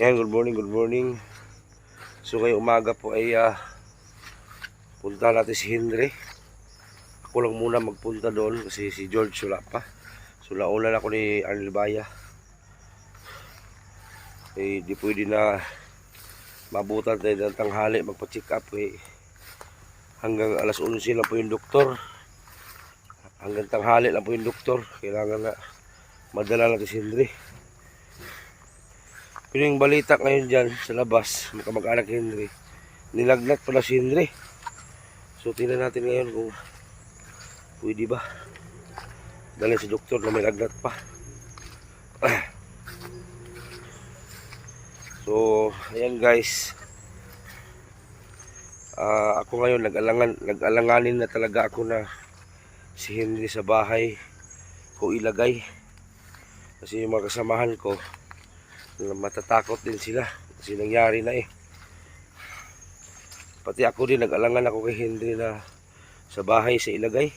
Yan, good morning, good morning. So ngayong umaga po ay punta natin si Henry. Ako lang muna magpunta doon kasi si George wala pa. So naulan ako ni Arnel Baya. Di pwede na mabutan tayo ng tanghali magpa-check up. Hanggang alas 11 lang po yung doktor. Hanggang tanghali lang po yung doktor. Kailangan na madala natin si Henry. Pero yung balita ngayon dyan sa labas, mag-anak Henry, nilagnat pala si Henry. So tingnan natin ngayon kung pwede ba dalhin sa doktor na may lagnat pa. So ayan guys, ako ngayon nag-alanganin na talaga ako na si Henry sa bahay ko ilagay. Kasi yung mga kasamahan ko, matatakot din sila kasi nangyari na pati ako din nag-alangan ako kay Henry na sa bahay sa ilagay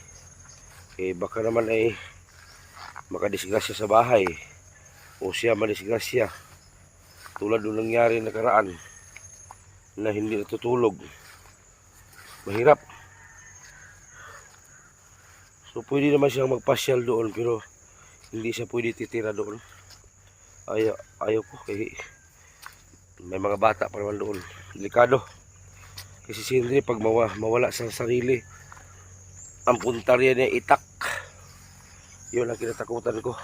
baka naman makadisgrasya sa bahay o siya madisgrasya tulad nung nangyari nakaraan na hindi natutulog. Mahirap. So pwede naman siyang magpasyal doon pero hindi siya pwede titira doon. Ayaw ko kasi may mga bata pa naman doon. Delikado. Kasi si Henry pag mawala sa sarili, ang puntarya niya itak. Yun ang kinatakutan ko.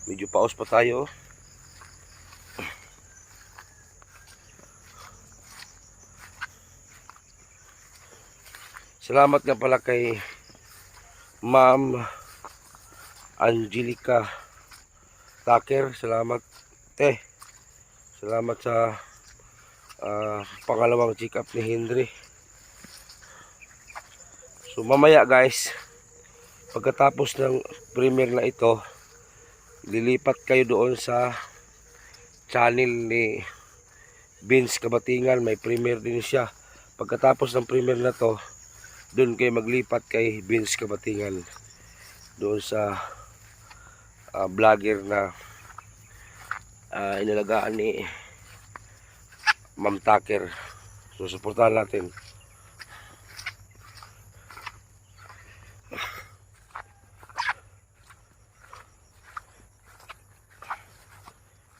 Medyo paus pa tayo. Salamat nga pala kay Ma'am Angelica Tucker. Salamat salamat sa pangalawang check up ni Henry. So mamaya guys, pagkatapos ng premiere na ito, lilipat kayo doon sa channel ni Vince Kabatingan. May premiere din siya. Pagkatapos ng premiere na to, doon kayo maglipat kay Vince Kabatingan, doon sa vlogger na inalagaan ni Ma'am Tucker. So suportahan natin.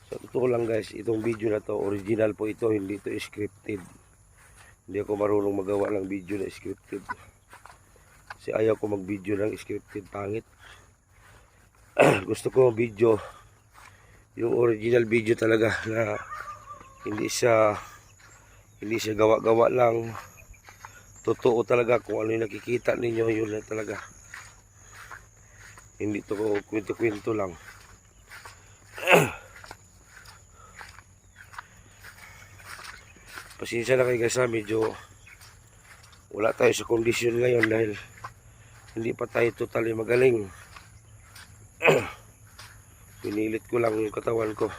So totoo lang guys, itong video na to original po ito, hindi ito scripted. Hindi ako marunong magawa ng video na scripted. Kasi ayaw ko mag video ng scripted, pangit. Gusto ko video yung original video talaga na hindi siya gawa-gawa lang. Totoo talaga kung ano yung nakikita ninyo, yun na talaga. Hindi to kwento-kwento lang. Pasensya na kayo guys, medyo wala tayo sa kondisyon ngayon dahil hindi pa tayo totally magaling. Pinilit ko lang yung katawan ko.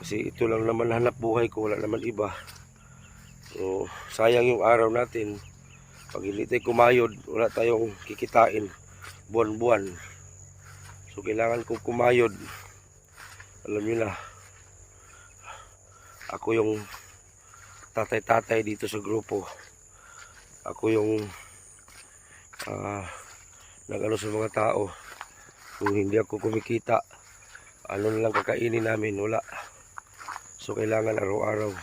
Kasi ito lang naman hanap buhay ko, wala naman iba. So, sayang yung araw natin. Pag hindi tayo kumayod, wala tayong kikitain buwan-buwan. So, kailangan kong kumayod. Alam nyo na, ako yung tatay-tatay dito sa grupo. Ako yung nag-ano sa mga tao. Kung hindi ako kumikita, ano na lang kakainin namin, wala. So kailangan araw-araw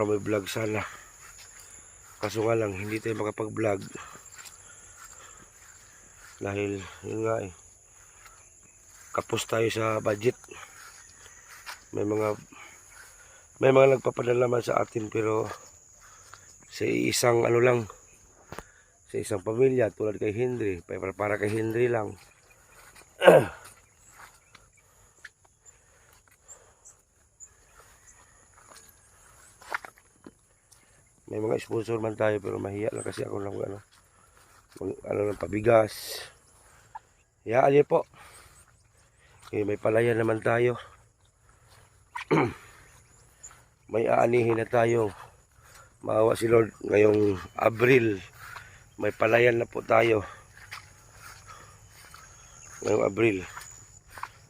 may vlog sana. Kaso nga lang hindi tayo makapag-vlog dahil yun nga kapos tayo sa budget. May mga nagpapadala naman sa atin pero sa isang ano lang, sa isang pamilya tulad kay Henry, para kay Henry lang. May mga sponsor man tayo pero mahiya lang kasi ako lang ng pabigas. Hayaan niyo po. May palaya naman tayo. May aanihin na tayo. Maawa si Lord ngayong Abril May palayan na po tayo ngayong Abril.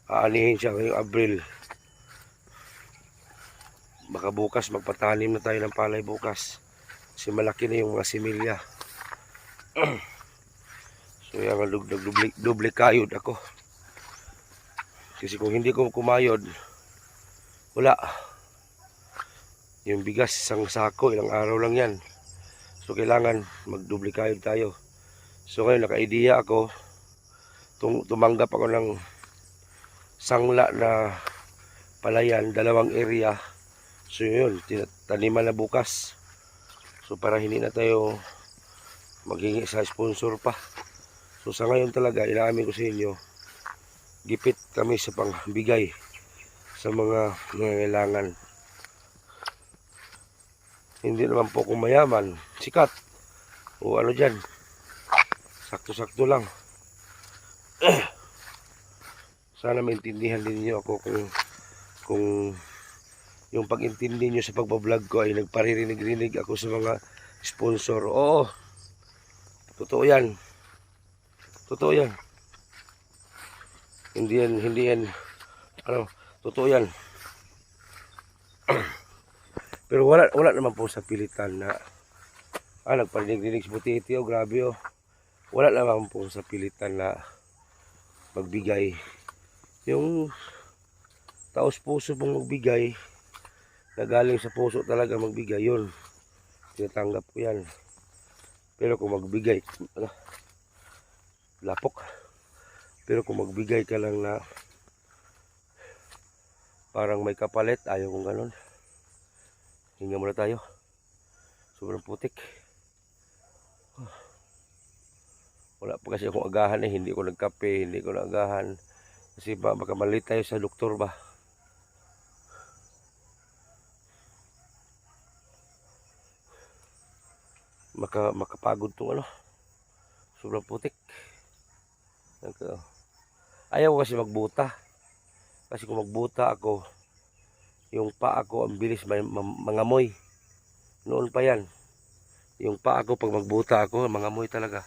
Aanihin siya ngayong Abril. Baka bukas magpatanim na tayo ng palay bukas. Kasi malaki na yung mga similya. So yan, doble kayod ako. Kasi kung hindi ko kumayod, wala. Yung bigas, isang sako, ilang araw lang yan. So kailangan magdoble kayod tayo. So ngayon naka-idea ako, tumanggap ako ng sangla na palayan, 2 area. So yun, taniman na bukas. So para hindi na tayo maghingi sa sponsor pa. So sa ngayon talaga, inaamin ko sa inyo, gipit kami sa pangbigay sa mga nangangailangan. Hindi naman po ako mayaman, sikat, o ano dyan, sakto-sakto lang. Sana maintindihan din niyo ako kung yung pag-intindi nyo sa pagbablog ko ay nagparirinig-rinig ako sa mga sponsor. Oo, totoo yan. Totoo yan. Hindi yan, totoo yan. Pero wala naman po sa pilitan na, nagparinig-rinig si Butiti, grabe oh. Wala naman po sa pilitan na magbigay. Yung taos puso pong magbigay, na galing sa puso talaga magbigay, yun tinatanggap ko yan. Pero kung magbigay lapok, pero kung magbigay ka lang na parang may kapalit, ayaw kong ganon. Hinga muna tayo, sobrang putik. Wala pa kasi akong agahan hindi ko nagkape, hindi ko nagahan kasi baka malit tayo sa doktor ba. Makapagod tong sobrang putik. Ayaw ko kasi magbuta, kasi kung magbuta ako, yung paa ko ang bilis mangamoy. Noon pa yan, yung paa ko pag magbuta ako, mangamoy talaga.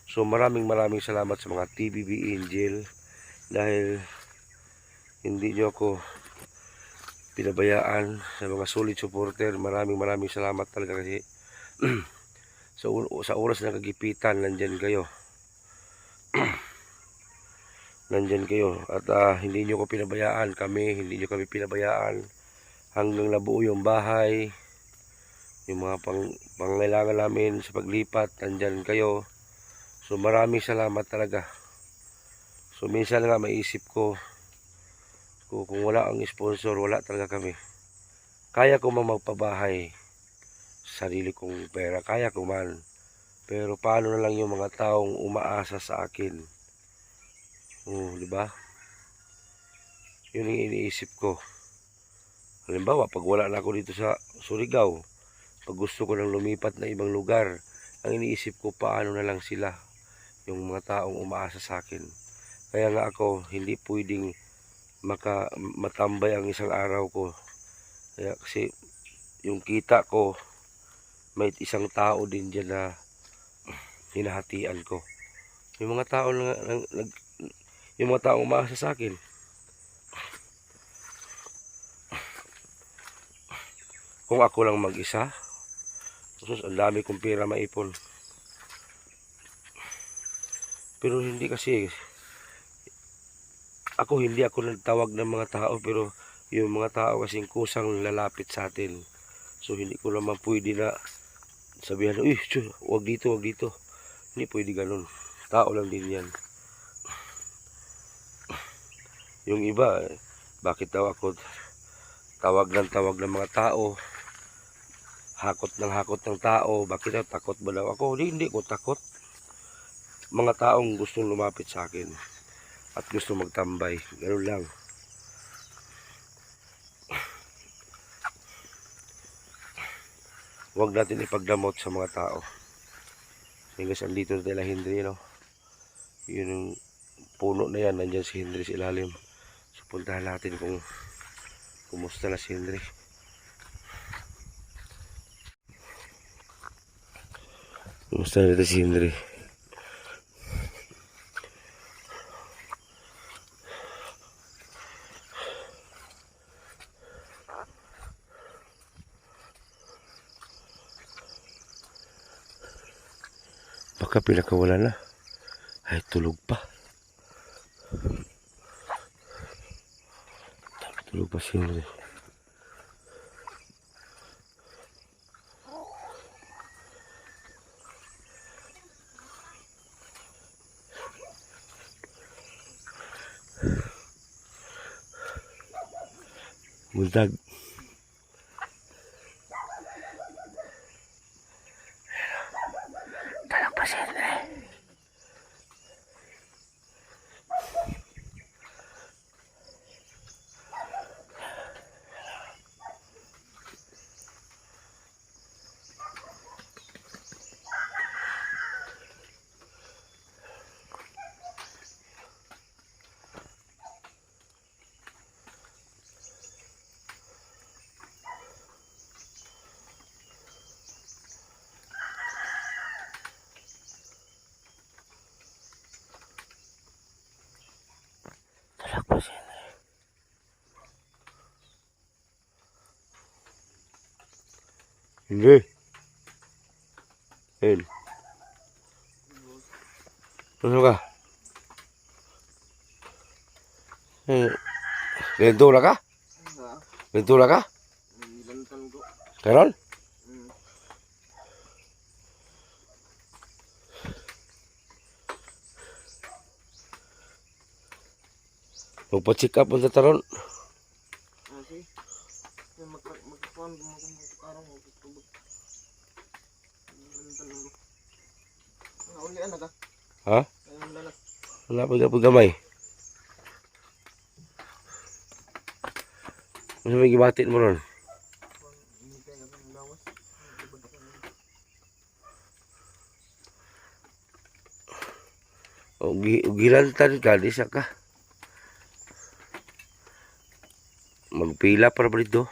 So maraming salamat sa mga TBB Angel, dahil hindi nyo ako pinabayaan, sa mga solid supporter. Maraming salamat talaga kasi sa oras na kagipitan, nandyan kayo. Nandyan kayo at hindi nyo ko pinabayaan hindi nyo kami pinabayaan hanggang nabuo yung bahay, yung mga pangailangan namin sa paglipat, nandyan kayo. So maraming salamat talaga. So minsan nga maisip ko, kung wala ang sponsor, wala talaga kami. Kaya ko magpabahay, sarili kong pera, kaya ko man. Pero paano na lang yung mga taong umaasa sa akin? Di ba? Yun yung iniisip ko. Halimbawa, pag wala na ako dito sa Surigao, pag gusto ko nang lumipat na ibang lugar, ang iniisip ko, paano na lang sila, yung mga taong umaasa sa akin. Kaya nga ako, hindi pwedeng matambay ang isang araw ko. Kaya kasi, yung kita ko, may isang tao din dyan na hinahatian ko. Yung mga tao yung mga taong umaasa sa akin. Kung ako lang mag-isa, ang dami kong pera maipon. Pero hindi kasi, hindi ako nagtawag ng mga tao, pero yung mga tao kasing kusang lalapit sa atin. So hindi ko naman pwede na sabihan, wag dito. Hindi pwede ganun. Tao lang din yan. Yung iba, bakit daw ako tawag ng mga tao, hakot ng tao, bakit daw takot ba daw ako? Hindi ko takot. Mga taong gustong lumapit sa akin at gusto magtambay, ganoon lang. Huwag natin ipagdamot sa mga tao. Hanggang andito na tayo Henry, no? Yun yung puno na yan, nandyan si Henry sa ilalim. So puntahan natin kung kumusta na si Henry. Kumusta na dito si Henry? Baka pinakawala na. Ay, tulog pa. Tulog pa si Henry. Buntag. Talang pa si Henry. Talang pa si Henry. Henry. Hen. Ano ka? Lentula ka? Lentula ka? Karon? Magpa-check up mo sa taron. Okay. Magkakuan mo kung magkarang o tubig. Naulian na ka? Ha? Ayun lalat. Wala pa gamay. Ano may gibatit mo ron? Hindi kaya ng lawas. Gilantan ka, di siya ka. Magpila para ba dito?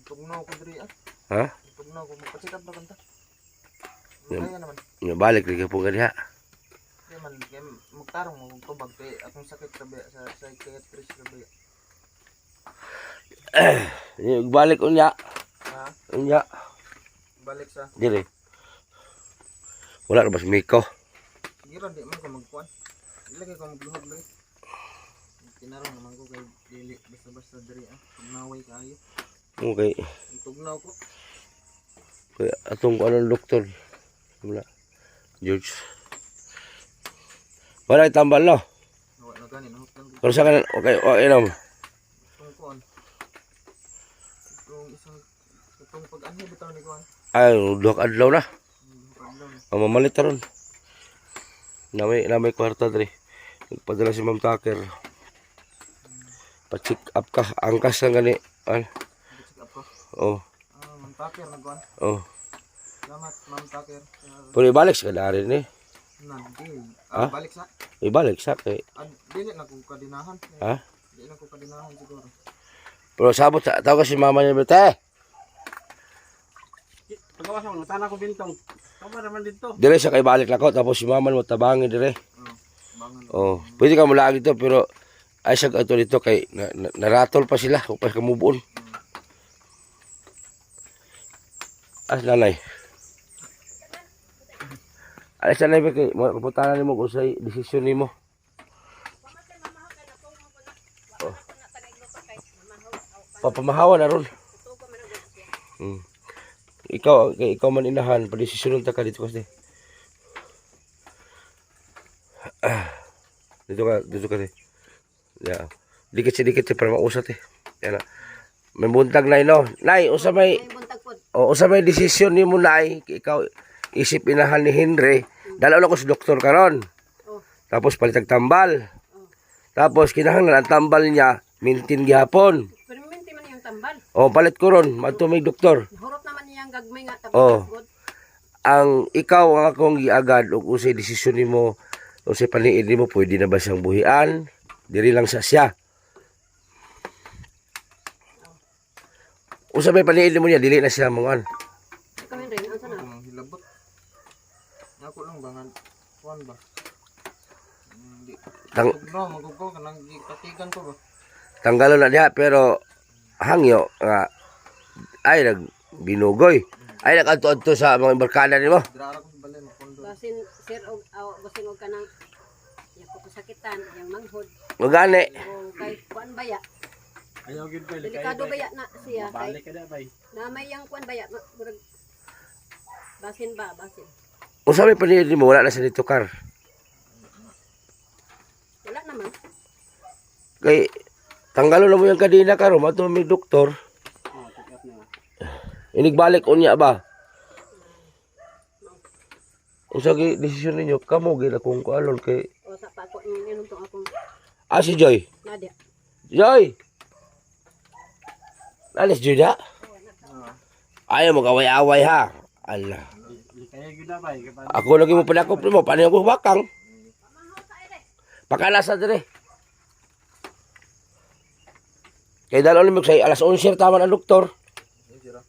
Tugnaw ko diri ah. Ha? Tugnaw ko magpa-check up na kanta. Kaya naman. Balik rin ka po kaniha. Kaya man, kaya magtarong mo kung tubag kay akong sakit kabe sa psychiatrist kabe. Balik unya. Ha? Unya. Balik sa. Dire. Wala na ba si Miko? Gira di man ko magkuan. Ilagay ko magluhog lagi. Tinarong naman ko kay dili basta-basta diri ah. Tugnaway kaayo. Okay. Tugnaw ko. Kaya atong anong doktor. Wala. George. Wala itambal no? Nawa na gani nahot lang. Pero sa kanan, okay, naman. Itong kuan. Itong pag-anhi bitaw ni kuan. Ay, duha ka adlaw na. Kadlaw. Mamalit na ron. Namay kwarta dali. Nagpadala si Ma'am Tucker. Pa-check up ka. Angkas lang gani. Check up ko. Oh. Ma'am Tucker nagkuan. Oh. Salamat Ma'am Tucker. Pero ibalik sa kadarin eh. Nandi. Ha? Balik sa. Ibalik sa kay. Dili na ko kadinahan. Ha? Dili na ko kadinahan siguro. Pero sabot sa tawag si mama niya bete. Pagawas mo, natana ko bintong. Tama naman dito. Dire siya kay balik lako tapos si mama mo tabangin dire. Bangan. Oh, pwede ka mula dito pero ay siya ato dito kay naratol pa sila kung pa kamubuon. Nanay. Alis na ba kay mo kaputanan nimo kung sa desisyon nimo. Oh. Papamahawan na ron. Ikaw man inahan, padesisyon ta ka dito kasi. Dito ka. Yeah. Dikit para mausat eh. Yan na. May buntag na no. Nay, usa may desisyon nimo nay, ikaw isip inahan ni Henry. Dala ko sa doktor karon. Tapos palitag tambal. Tapos kinahanglan ang tambal niya mintin gihapon. Pero minti man yung tambal. Oh, palit ko ron, madto may doktor. Hurot naman niyang gagmay nga Oh. tabang. Ang ikaw ang akong giagad ug usay desisyon nimo, usay paniid nimo, pwede na ba siyang buhian? Diri lang sa siya. Usa may paniid mo niya dili na siya mga Kami rin, ang sana. Kung hilabot. Ako lang bangan. Kuan ba? Hindi. Tang Tugnaw, magugaw ka nang katigan ko ba? tanggalo na diha pero hangyo nga ay nagbinugoy. Ay nag-adto sa mga barkada nimo. Dirara ko sa balay, makondo. Basin, sir, basin og ka ng yung kasakitan, yung manghod, Mo gani. o kay kuan baya. Ayaw gid bay. Delikado baya na siya. Balik Kay, ka na bay. na may yung kuan baya. Murag, basin ba, basin. Usa may paniid mo wala na sa dito kar. Wala naman. Kay tanggalo na mo yung kadina karon mato may doktor. Oh, check up na. Inigbalik unya ba? Usa gi desisyon ninyo kamo gid akong kualon kay O sa pa ako, inuntong akong si Joy. Nadia. Joy. Alis Juda. Ayaw mo kaway-away ha. Allah. Di kaya gid na bay. Kapag Ako lagi mo padakop mo paano ko bakang. Pakala sa dire. Kay dalon mo say alas 11 tama ang doktor. Hindi ra.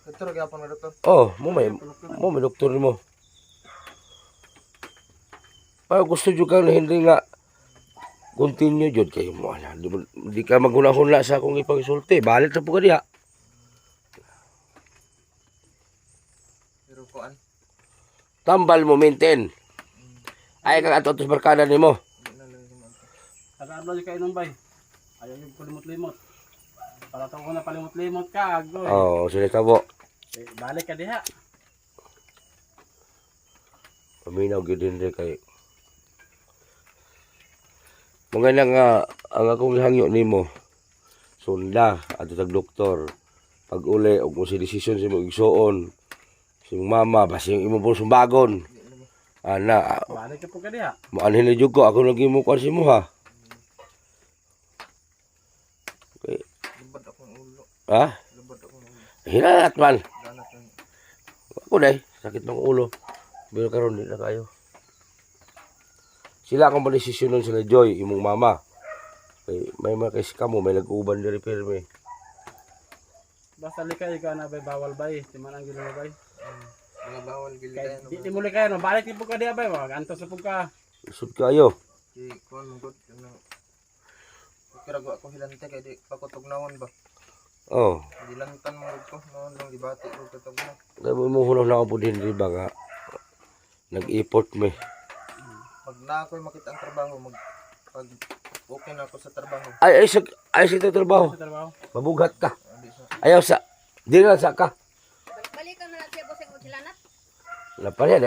Ito ra gyapon nga doktor. Oh, mo may doktor mo. Para gusto jud ka na hindi nga continue jud kayo mo ala. Di ka maghunahunla sa akong ipagsulti. Balik na po ka diha. Pero kuan. Tambal mo maintain. Ay kang ato sa barkada nimo. Hindi na lang yung mga. taga-adlaw di kay bay. Ayaw gid palimot-limot. Para to ko na palimot-limot ka agoy. Oh, sila tabo. Balik ka diha. Paminaw gid din rin kay mga na nga ang akong hangyo nimo sunda ato tag doktor pag uli og mo si desisyon sa imong igsuon si imong mama basi yung imong sumbagon ana Balik ka po ka diha. mo anhin jud ko ako lagi mo kuan si mo ha okay. Lubad akong ulo. Ha Lubad akong ulo. hinat man Danat lang. ako dai sakit ng ulo pero karon di na kayo sila akong desisyonon sila Joy imong mama kay may makis ka mo may nag-uban diri pirme. Basta likay ka na bay bawal bay. Di man ang gid na bay. Mga bawal gili Kay kayo. di mo likay no. Balik di po ka diha bay. Wag antos sa pug ka. Isod kayo. Di kuan mo gud nang. Kira ko ako hilante kay di pa ko tugnawon ba. Oh. Dilantan mo gud ko noon lang dibati ko katugnaw. Kaya mo hulong na ako po din, di ba nga? Nag-import me. Pag na ako'y makita ang trabaho, pag okay na ako sa trabaho, Ay, sa trabaho. Sa trabaho. Mabughat ka. hindi sa Ayaw sa, di na sa ka. Balik-balikan na lang siya bossing og hilanat.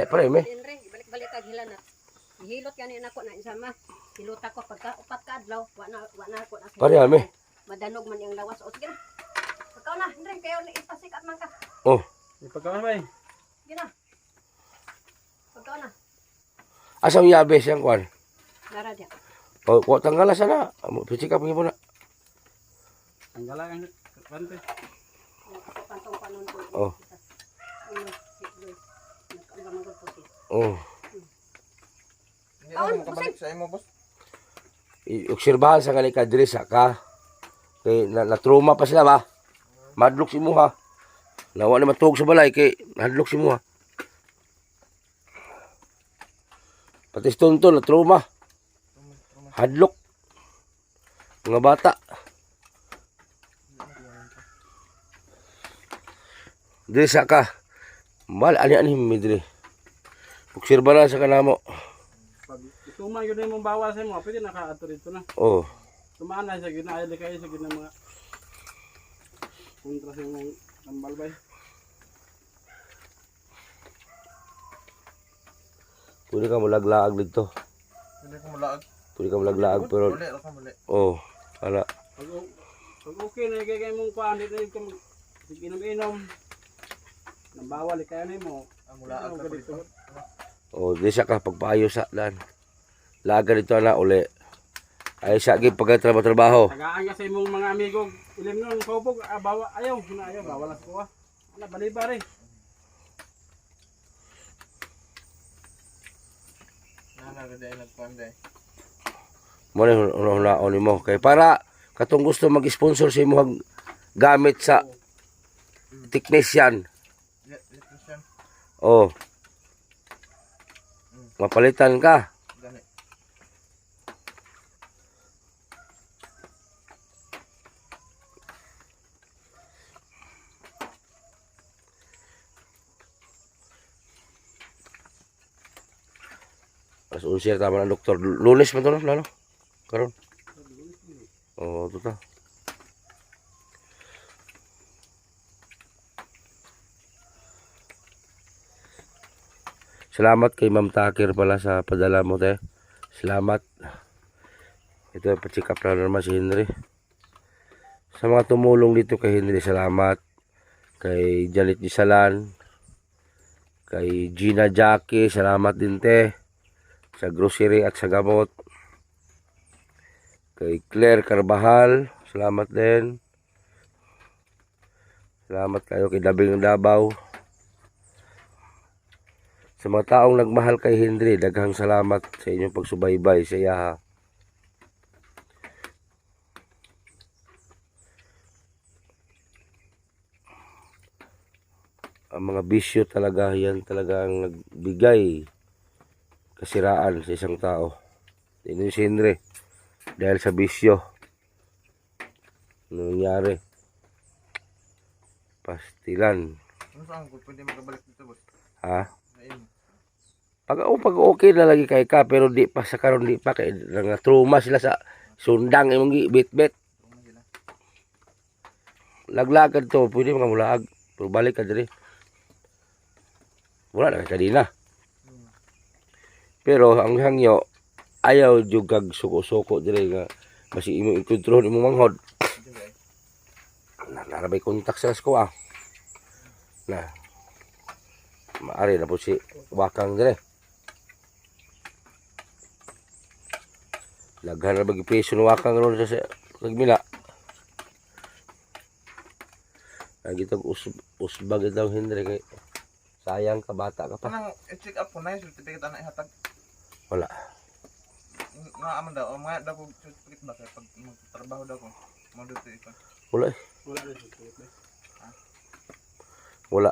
Pare, me. Dinre, balik-balik kag hilanat. Ihilot kani nako na isama. Hilot ako pagka upat ka adlaw, wa na ako na. Pare, me. Madanog man yung lawas. O sige na. Pagkaw na, Dinre, kayo ni ipasikat man ka. Oh, Di pagka bay. Sige na. Pagkaw na. asang yabe siyang kwan. Dara dia. O, kuha tanggala sana. Pisikap mo na. Tanggala ang kante. Pantong panon po. Oh. Nagkamagod po siya. Oh. hindi na makabalik sa imo boss. Obserbahan sa kanila kadresa ka. Kay na-trauma pa sila ba? Madlok si mo ha. Nawa na matug sa balay kay nadlok si mo ha. Pati stunto na trauma. Hadlok. Mga bata. Dresa ka. Mal ani midre. Obserba na sa kanamo. Pag ituman yun yung bawas sa mo, pwede naka-ato rito na. Oh. Tumaan na siya, ginaayali kayo sa gina mga kontra sa mga tambal bay. Pwede ka malaglaag dito. Hindi ko malaag. Pwede ka malaglaag pero Uli ra ka muli. oh, ala. Pag okay na igagay mong kuhaan, dito yung inom-inom. Nang bawal, kaya na mo. Ang mulaag ka dito. Oh, di siya ka pagpaayo sa dan. Laga dito na uli. Ay sa gid pagtrabaho. Tagaan ka sa imong mga amigo. Ilim nun, paupog, bawa, ayaw, ayaw, bawal na sa kuha. Ala, balibar eh. Nanagaday nagpanday. Mo na hulaon mo kay para katong gusto mag-sponsor sa imong gamit sa technician. Electrician. Oh. Mapalitan ka. Gani. Mas unsir tama ng doktor. Lunes man to no, lalo. Karon. Oh, ito ta. Salamat kay Ma'am Takir pala sa padala mo, te. Salamat. Ito, pa-check up na naman si Henry. Sa mga tumulong dito kay Henry, salamat. Kay Janet Gisalan. Kay Gina Jackie, salamat din, te. Sa grocery at sa gamot. Kay Claire Carbajal, salamat din. Salamat kayo kay Dabing Dabaw. Sa mga taong nagmahal kay Henry, daghang salamat sa inyong pagsubaybay sa iya, ha. Ang mga bisyo talaga, yan talaga ang nagbigay kasiraan sa isang tao. Ito si Henry. Dahil sa bisyo. Ano nangyari? Pastilan. Ano saan ko pwede makabalik dito, boss? Ha? Ayun. Pag okay na lagi kay ka, pero di pa sa karon di pa kay nga trauma sila sa sundang imong bit-bit. Tuma sila. Laglagad to, pwede mga mulaag. Pero balik ka diri. Wala na kanina. Pero ang hangyo ayaw jud kag suko-suko diri nga basi imo ikontrol imo manghod. Dito guys. Narabay kontak sa ko ah. Na. Maari na po si Wakang dire. Laghan na bagi peso ni Wakang ron sa Kagmila. Lagi tag usbag daw Henry kay sayang ka bata ka pa. Kanang i-check up ko na yung certificate na ihatag. Wala. Nga aman daw, mga daw ko certificate ba kaya pag magtrabaho daw ko. Mo dito ikon. Wala eh. Wala na siya. Wala.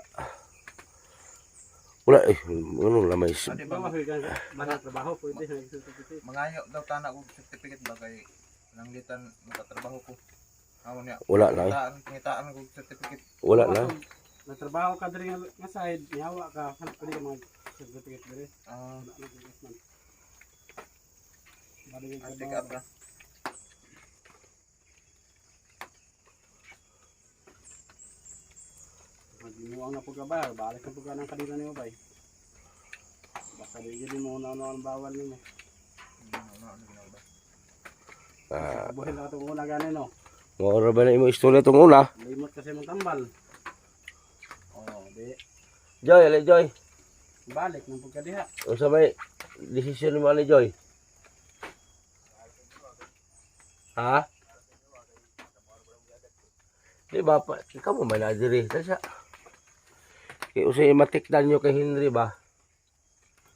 Wala eh. Ano lamay. Adi Ba ba mahoy ka mana trabaho pwede na certificate. mangayo daw tana ko certificate ba kay nanggitan makatrabaho ko. Amo niya. Wala na eh. Pangitaan ko certificate. Wala na. Natrabaho ka diri nga side, niyawa ka, pwede ka mag certificate diri. Ah, Wala na investment. Bali yung check up trabaho. ra. Magdimuang na po ka ba? Balik na po ka ng kanina niyo ba? Basta di mo na ang bawal nimo. Ano ginawa ba? Ah, Buhay na itong una ganin no. mo ba na imo istorya tong una? Limot kasi mong tambal. Oh, di. Joy, ali Joy. Balik na po ka diha. Unsa may desisyon mo ali Joy? Ha? Di ba pa ikaw mo man na diri sa kay usay matikdan nyo kay Henry ba?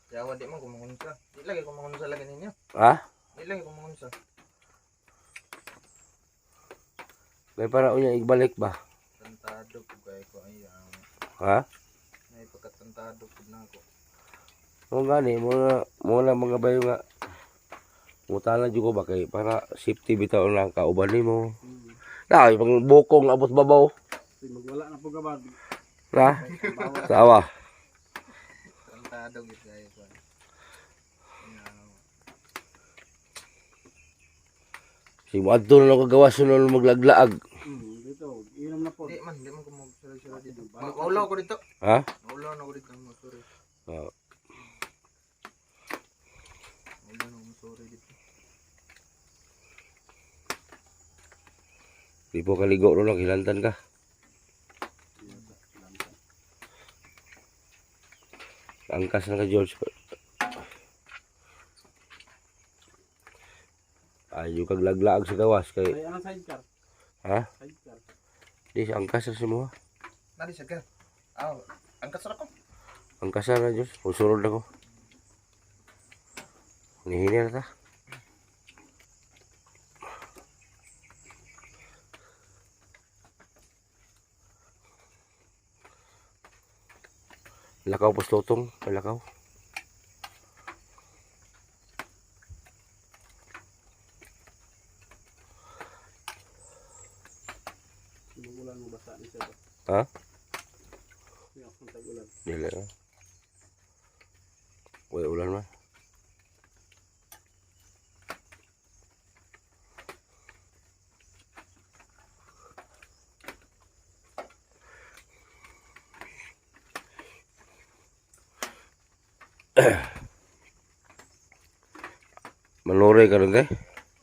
Kaya wala di man kumunsa. Di lagi kumunsa lagi ninyo. Ha? Di lagi kumunsa. May para unya igbalik ba? Tantado ko kay ko ay Ha? may pagkatantado ko na ako. Mo gani mo na mga bayo nga mutala jud ko ba kay para safety bitaw lang kauban nimo. Na, pang bukong abot babaw. Magwala na po ka ba? Na? Sawa. Tantado gid kay ko. Si Adto na lang kagawas nun maglaglaag. Dito, inom na po. Di man ko mag-sura dito. Maulaw ko dito. Ha? Maulaw na ko dito. Sorry. Ah, Maulaw na ko sorry dito. di po kaligo ron hilantan ka. Angkas na ka George. Ayo kag laglaag sa gawas kay Ay, anong sidecar? ha? Sidecar. Di angkas na si mo. Nadi sa ka. Aw, angkat sa ko. Angkas na George. Usurod ako. Nihini na ta. Lakaw pustotong, palakaw. Ulan mo basta ni siya. Ha? Yung akong tag-ulan. Dili na. Uy, ulan man. Manuray ka rin kay?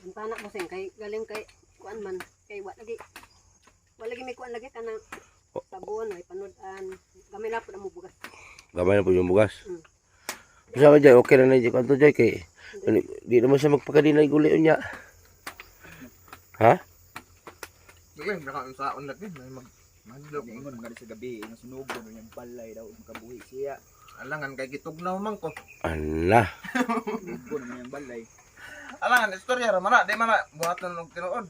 Ang panak mo sing kay galing kay kuan man kay wa lagi may kuan lagi kanang sabon ay panudan gamay na pud mo bugas. Gamay na po yung bugas. Mm. Bisa ka dyan, okay na na dyan kanto dyan kay di naman siya magpakadinay guli niya. Ha? Sige, nakaon sa on lagi may magdog. Ingon nga sa gabi, nga sunugo no yung balay daw makabuhi siya. Alangan kay gitugnaw man ko. Ala. Sunugo no yung balay. Alangan istorya ra man na, di man na buhaton og tinuod.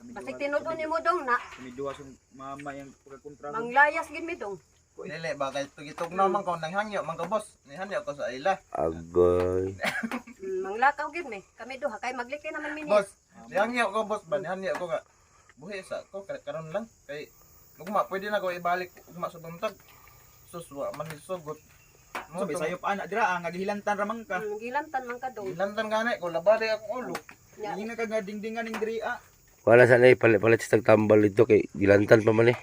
Basig tinudon nimo dong na Kami duha sa mama yung pagkakontra. manglayas gid mi dong. Dili ba kay gitugnaw man ko nang hangyo man ko boss. Ni hangyo ko sa ila. Agoy. Manglakaw gid mi. Kami duha kay magliki naman mi. Boss, ni hangyo ko boss ba ni hangyo ko nga. Buhi sa ko karon lang kay ugma pwede na ko ibalik ugma sa buntag. Suswa man ni sugot. So bisayop ana dira ang nagihilantan ramang ka. Gilantan man ka dong. Ilantan gani ko labari akong ulo. Ya. Hindi na ka nga dingdingan ning diri ah. Wala sana palit sa tambal dito kay gilantan pa man eh.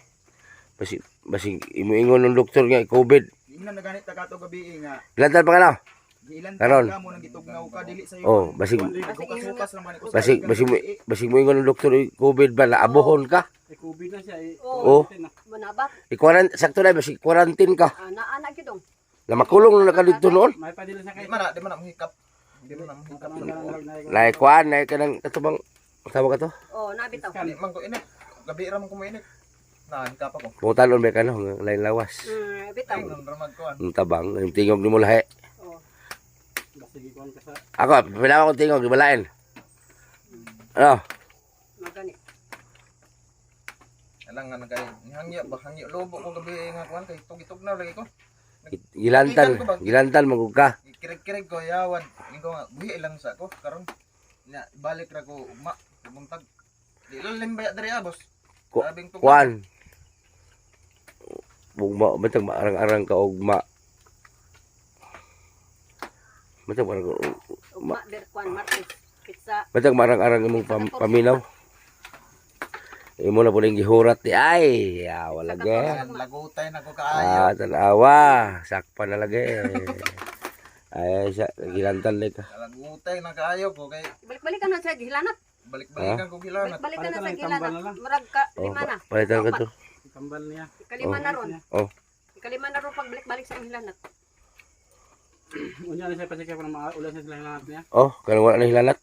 Basi imuingon ng doktor nga COVID. Hindi na naganit ta kato gabi nga. Gilantan pa ka na. Gihilantan Karon. ka mo nang gitugnaw ka dili sayo. Oh, basig sukas naman ko. basig mo ingon ng doktor COVID ba naabohon ka? Eh, COVID na siya. Eh. Oh. Manabat. Sakto na basig quarantine ka. Ana gid dong. Na makulong na ka dito noon. May padila sa Di kay. man na mahikap. Di man na mahikap. Lai kuan na kanang katubang tawag ka to. Oh, nabitaw. Di man ko init. Gabi ra man ko mainit. Na hikap ako. Puntalon ba ka no lain lawas. Bitaw. Ay nang ramag ko. Ang tabang, yung tingog ni mo lahi. Oh. Sige kuan ka sa. Ako, pinawa ko tingog, di balain. Ano? Magani. Alangan kay ni hangyo ba hangyo lobo ko gabi nga kuan kay tugitog na lagi ko. Gilantan magug ka. Kirig-kirig ko yawan. Ingo nga buhi lang sa ko karon. Nya balik ra ko ugma buntag. Di lalim ba diri boss. Sabing tugma. Kuan. Bugma, matag maarang-arang ka ugma. Matag marang Ugma ber kuan martes. Pizza. matag marang-arang imong paminaw. Imo na po ning gihurat di ay. Wala ga. Lagutay na ko kaayo. Tanawa. Sakpan na lagi. Ay, siya, gilantan na ka. Lagutay na kaayo ko kay Balik-balikan na sa gilanat. balik-balikan ko gilanat. Balik-balikan na sa Palitan na yung tambal na gilanat. lang. Murag ka Oh, lima na. palitan ka to. Kambal niya. Ikalima na ron. Oh. Ikalima na ron pag balik-balik sa gilanat. Unya na siya pasikap ng mga ulan sa sila lahat niya. Oh, kanang wala na hilanat.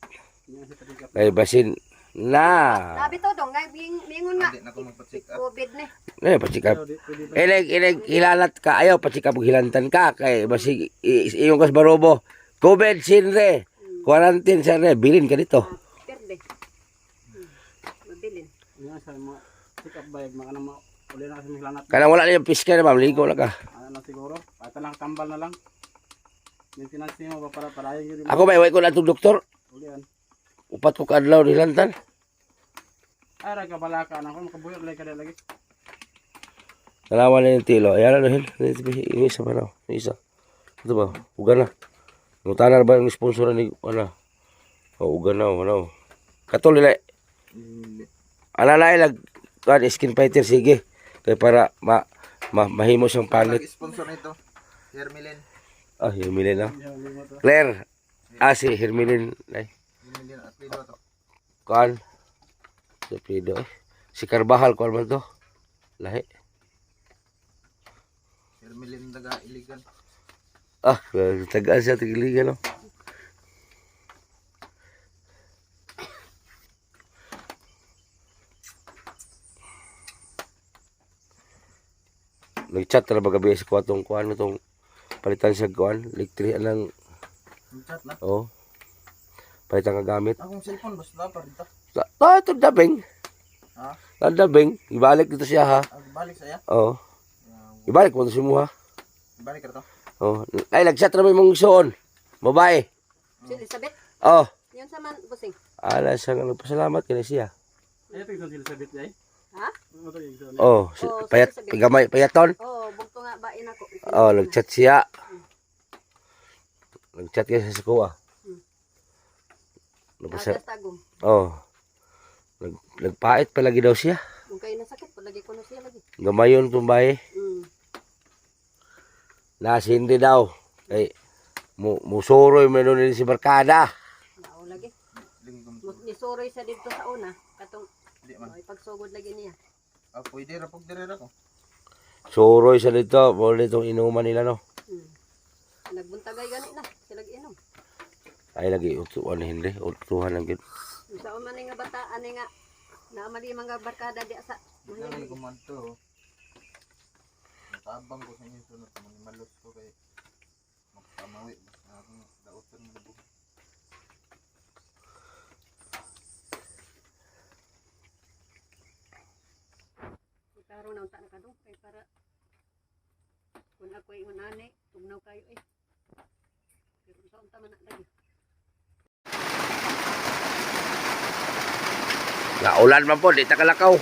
Unya siya pasikap. Kay basin na. Sabi to dong, ngay mingon nga. Hindi na ko magpa-check up. COVID ni. Eh, pachikap. Pwede ba? Ileg hilalat ka ayaw pachikap hilantan ka kay basig iyong kas barobo. COVID sinre. Quarantine sinre, bilin ka dito. Perde. Mabilin. Unya sa mga sikap bayag mga nang uli na kasi mga lanat. Kanang wala na yung piska na ma'am, ligo na ka. Ano na siguro? Pata lang tambal na lang. Maintenance niyo ba para yun. Ako ba, iway ko na itong doktor. Ulian. Upat ko kadlaw ni hilantan. Ay ra ka bala ka na ko makabuyog lagi kada lagi. Nalaman na yung tilo. Ayan na, yung isa pa na. Yung isa. Ito ba? Ugan na. Nutanan ba yung sponsor ni, ano? Oh, ugan na, ano? Katol nila. Alalay lag, kan, skin fighter, sige. Kaya para mahimo siyang panit. Sponsor nito. Hermelin. Ah, Hermelin na. Yan mo to. Claire. Ah, si Hermelin. Ay, Hermelin at Pido to. kan. Si Pido. Si Carbajal, kuan man to? Lahi. Hermelin daga iligan. Ah, tagaan siya, tigiligan, no? Nag-chat na ba gabi sa kuwatong kuwan itong palitan sa kuwan, electric ng, Chat na. oh, palitan ka gamit. Akong cellphone basta pa dito. Ito dabing. Ha? Ito dabing. Ibalik dito siya ha. Balik saya. Oh. Ibalik mo ito si mo ha. Balik ka to. Oh, ay nagchat ra mo mong suon. Babae. Si Elizabeth, Oh, yun sa man, busing. ala sa nagpasalamat kini siya. Ay, ito yung Elizabeth ay. Ha? Ano to yung Oh, Oh, payat sabi- gamay payaton. Oo, bugto nga bain ako. Oh, nagchat siya. Nagchat siya sa kuha. Napasa Agas tagom. oh. Nagpait palagi daw siya. Kung kayo nasakit, palagi ko na siya lagi. Gamayon tumbay. Nasindi daw. Ay musuroy man nun si barkada. Nao lagi. Lagi ko. Nisuroy sa dito sa una. Katong, Di man. ipagsugod lagi niya. Ah, pwede ra pug dire ra ko. Suroy sa dito, mo ditong inuman nila no. Nagbuntagay gani na, sila inom. Ay lagi utuan hindi, utuhan lang gid. Sa man nga bata, ani nga, naamali mga barkada di sa Lagi ko man to. Tabang ko sa inyo sunod man malos ko kay magpamawi. Akong dautan mo na buhi. Karon na unta na kadong kay para kung ako ingon ani, tugnaw kayo eh. Pero sa unta man na lagi. Naulan man po, di ta kalakaw.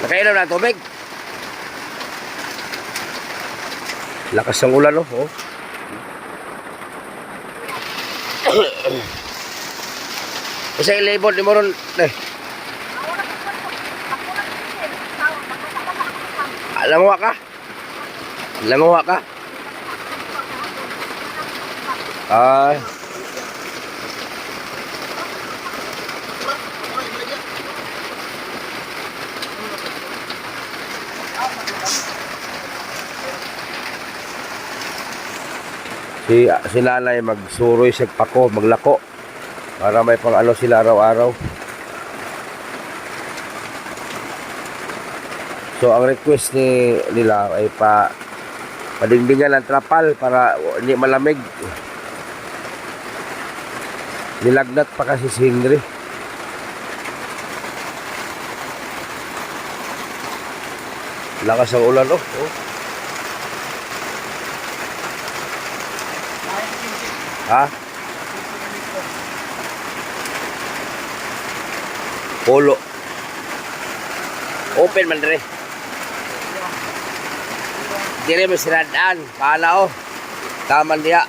Nakainom na tubig. Lakas ng ulan, no? Oh. Isa ilibot ni Moron. Languha ka? Languha ka? Ay. Si nanay magsuroy sa pako, maglako para may pang-ano sila araw-araw. So ang request nila ay padingdingan ng trapal para hindi malamig. Nilagnat pa kasi si Henry. Lakas ang ulan, oh. Ha? Polo. Open man dire. Dire mo siradaan. Paala, oh. Taman diya.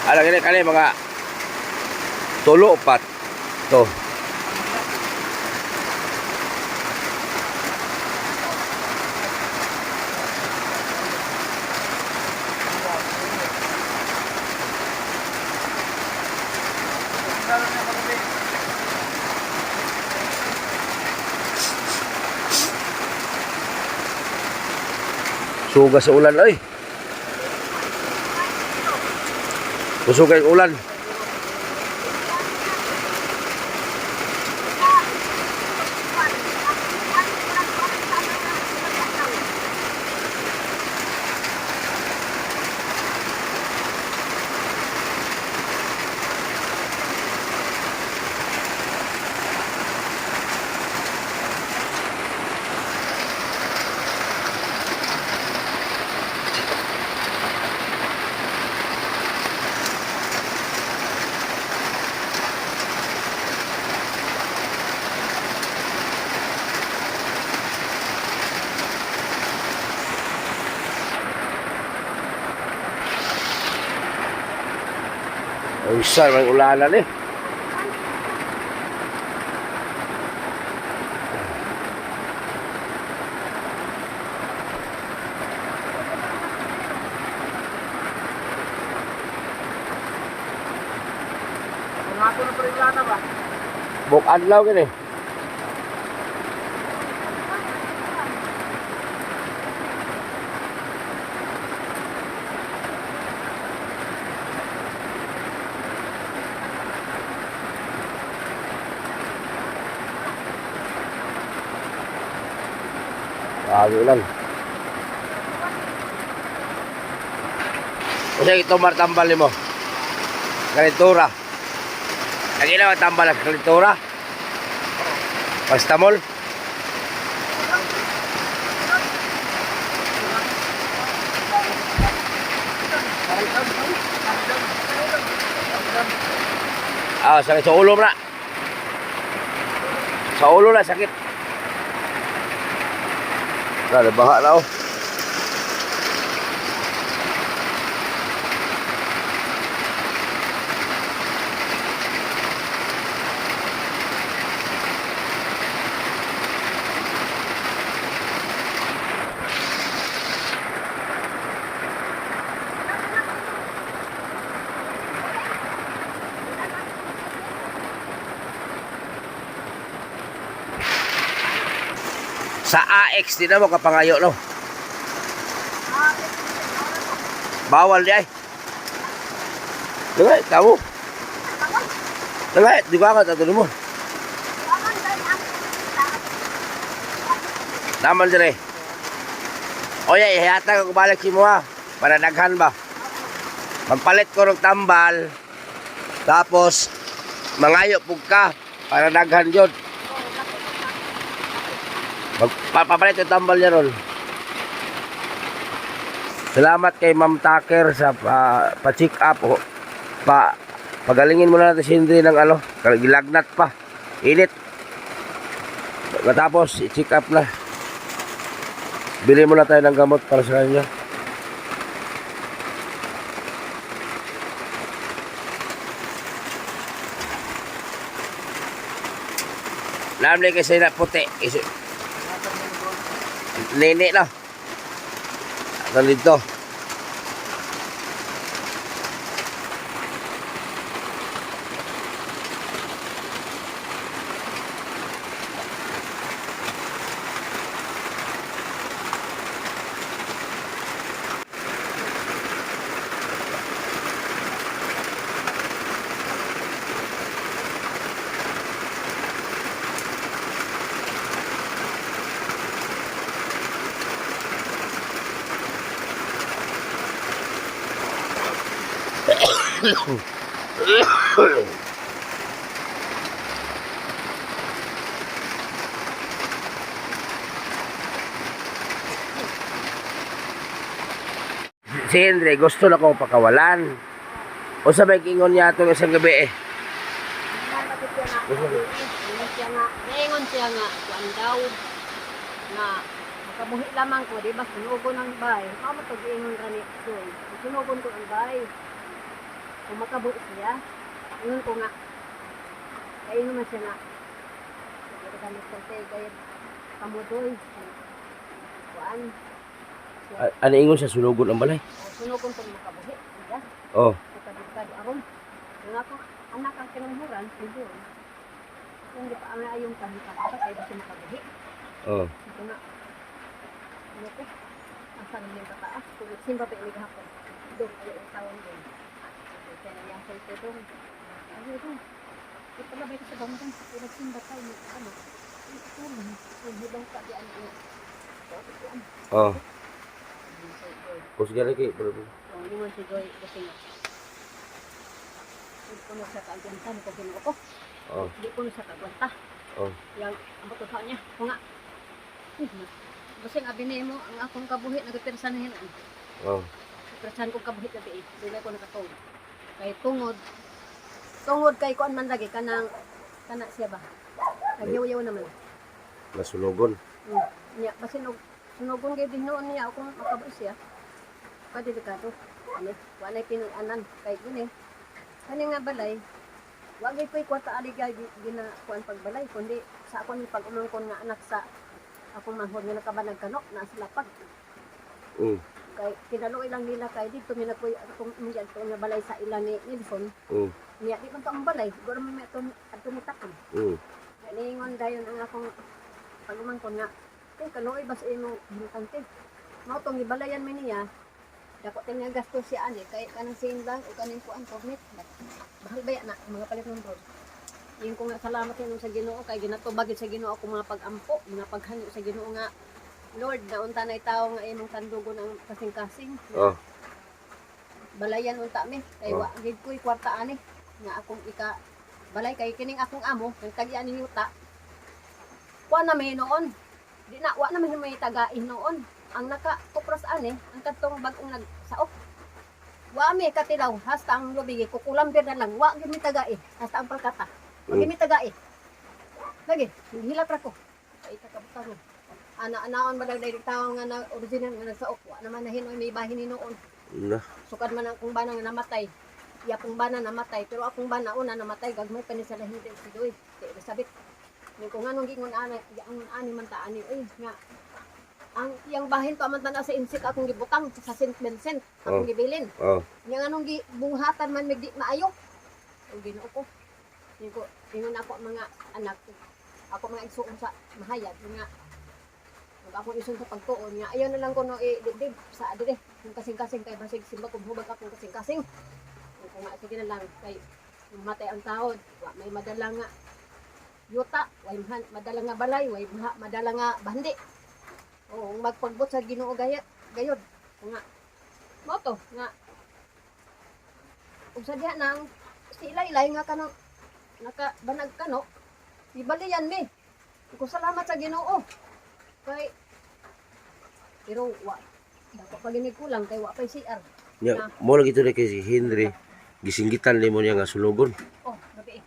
Alam gini kali mga tulo upat. To. Suga sa ulan, ay. Kusugay ang ulan. Ang isa, may ulanan eh. Ako na pa rin lana ba? Buk adlaw gini. Lagi ulan. Kasi itumar tambal mo. Kalentura. Lagi na tambal ang kalentura. Pastamol. Ah, sakit sa ulo na. Sa ulo na sakit. Baha na oh. Sa AX din na mo kapangayo no. Bawal di ay. Dugay, kamu. Dugay, di ba ka tatulong mo? Naman dire. Oya, ihata ko balik si mo ha. Para daghan ba? Magpalit ko ng tambal. Tapos mangayo pug ka para daghan jud. Papalit yung tambal niya ron. Salamat kay Ma'am Tucker sa pa-check up. Pagalingin muna natin si Henry ng ano, gilagnat pa. Init. Matapos, i-check up na. Bili muna tayo ng gamot para sa kanya. Namli kasi na puti. Nene na. Ano dito? Si Henry gusto na kong pakawalan. O sabay kingon niya itong isang gabi eh. Naingon siya nga, kuan daw, na makabuhi lamang ko, di ba, sunugon ang bay. Ako matag-ingon rani, sunugon ko ang bay. Kung makabuhi siya, ingon ko nga, kaya naman siya nga, nagkagamit ko siya, kaya kamudoy, kuan. Ano ingon siya sunugon ang balay? Sunugon ko makabuhi siya. Oh. Kapag aron, yung ako, anak ang kinanghuran, hindi. Kung di pa ang ayong kahita ka, kaya ba siya makabuhi? Oh. Ito nga, ano ko, ang sarili yung kataas, kung simba pa ilig hapon, doon, ay ang tawon doon. Kaya nangyang sa ito doon. Ano ito? Ito labay ko sa banggang, kung nagsimba tayo, ano, ito lang, kung hibang pa di ano, Oh. Kus gari kay bro. kung hindi mo si Joy, kasi nga, hindi ko na siya kaagwanta, hindi ko ginuha ko. Oh. Hindi ko na siya kaagwanta. Oh. Yang ang butuhan niya, ko nga. Kasi nga binay mo, ang akong kabuhi, nagpirsahin. Oh. Nagpirsahan kong kabuhi gabi, dili ko nakatong. Kay tungod kay kuan man lagi, kana siya ba? Nagyaw-yaw naman. Nasunugon. Niya, basin sunugon kay dihnoon niya, akong makabuhi siya. Kadelikado. Ano, walay pinuanan kay gini. Kani nga balay, wagay ko'y kwata aligay ginakuan pagbalay, kundi sa akong pag-umangkon nga anak sa akong manhod nga nakabanag kanok na sa lapag. Kay kinaluoy lang nila kay dito mi nakoy akong mungyan to nga balay sa ilang ni Nilson. Niya di man to ang balay, siguro may ato ni takon. Kaningon dayon ang akong pag-umangkon nga kay kaluoy bas imong hintante. Mao tong gibalayan mi niya. Dako tin nga gasto siya ani kay kanang sinbang o kaning kuan permit. Bahal baya na mga palit ng road. Yung ko nga salamat yun sa Ginoo kay ginatubag sa Ginoo ako mga pag-ampo, mga paghanyo sa Ginoo nga Lord, naunta na itaw nga imong tandugon ang kasing-kasing. Oh. balayan unta mi kay Oh. wa gid ko'y kwarta ani nga akong balay kay kining akong amo kay tagyan ni yuta. Wa na may noon. Di na wa na may tagain noon. Ang naka-kupras ani ang kadtong bag-ong nagsaok. Wa mi katilaw hasta ang lubigi kukulam na lang wa gyud mi tagai hasta ang palkata. Wa gyud mi tagai. Lagi hilap ra ko. Ay kakabutang. Ana-anaon balay tawo nga na original nga nagsaok wa naman na hinoy may bahin ni noon. Na. Sukad man akong bana nga namatay. Iya akong bana namatay pero akong bana una namatay gagmay pa ni sa lahi din si Doy. Si Elizabeth. Ning kung anong gingon ana ang ani man ta ani oy nga ang iyang bahin pa man na sa insik akong gibutang sa St. Vincent akong gibilin. Oh. Yang anong gibuhatan man mig di maayo. O Ginoo ko. Ingon ako ang mga anak ko. Ako mga igsuon sa mahayag nga pag ako ison sa pagtuon nga ayaw na lang ko no dibdib sa dire yung kasing-kasing kay basig simba kung hubag akong kasing-kasing. Kung nga sige na lang kay matay ang taon, wa may madala nga yuta, way madala nga balay, way madala nga bandi. Oo, magpagbot sa Ginoo gayod. Kung nga mo to nga ug sadya nang si Ilaylay nga kanang nakabanag kano ibalian mi. Ko salamat sa Ginoo. Kay pero wa dako pa gini kulang kay wa pay CR. Nya mo lagi to kay si Henry gisinggitan nimo niya nga sulugon. Oh, gabi.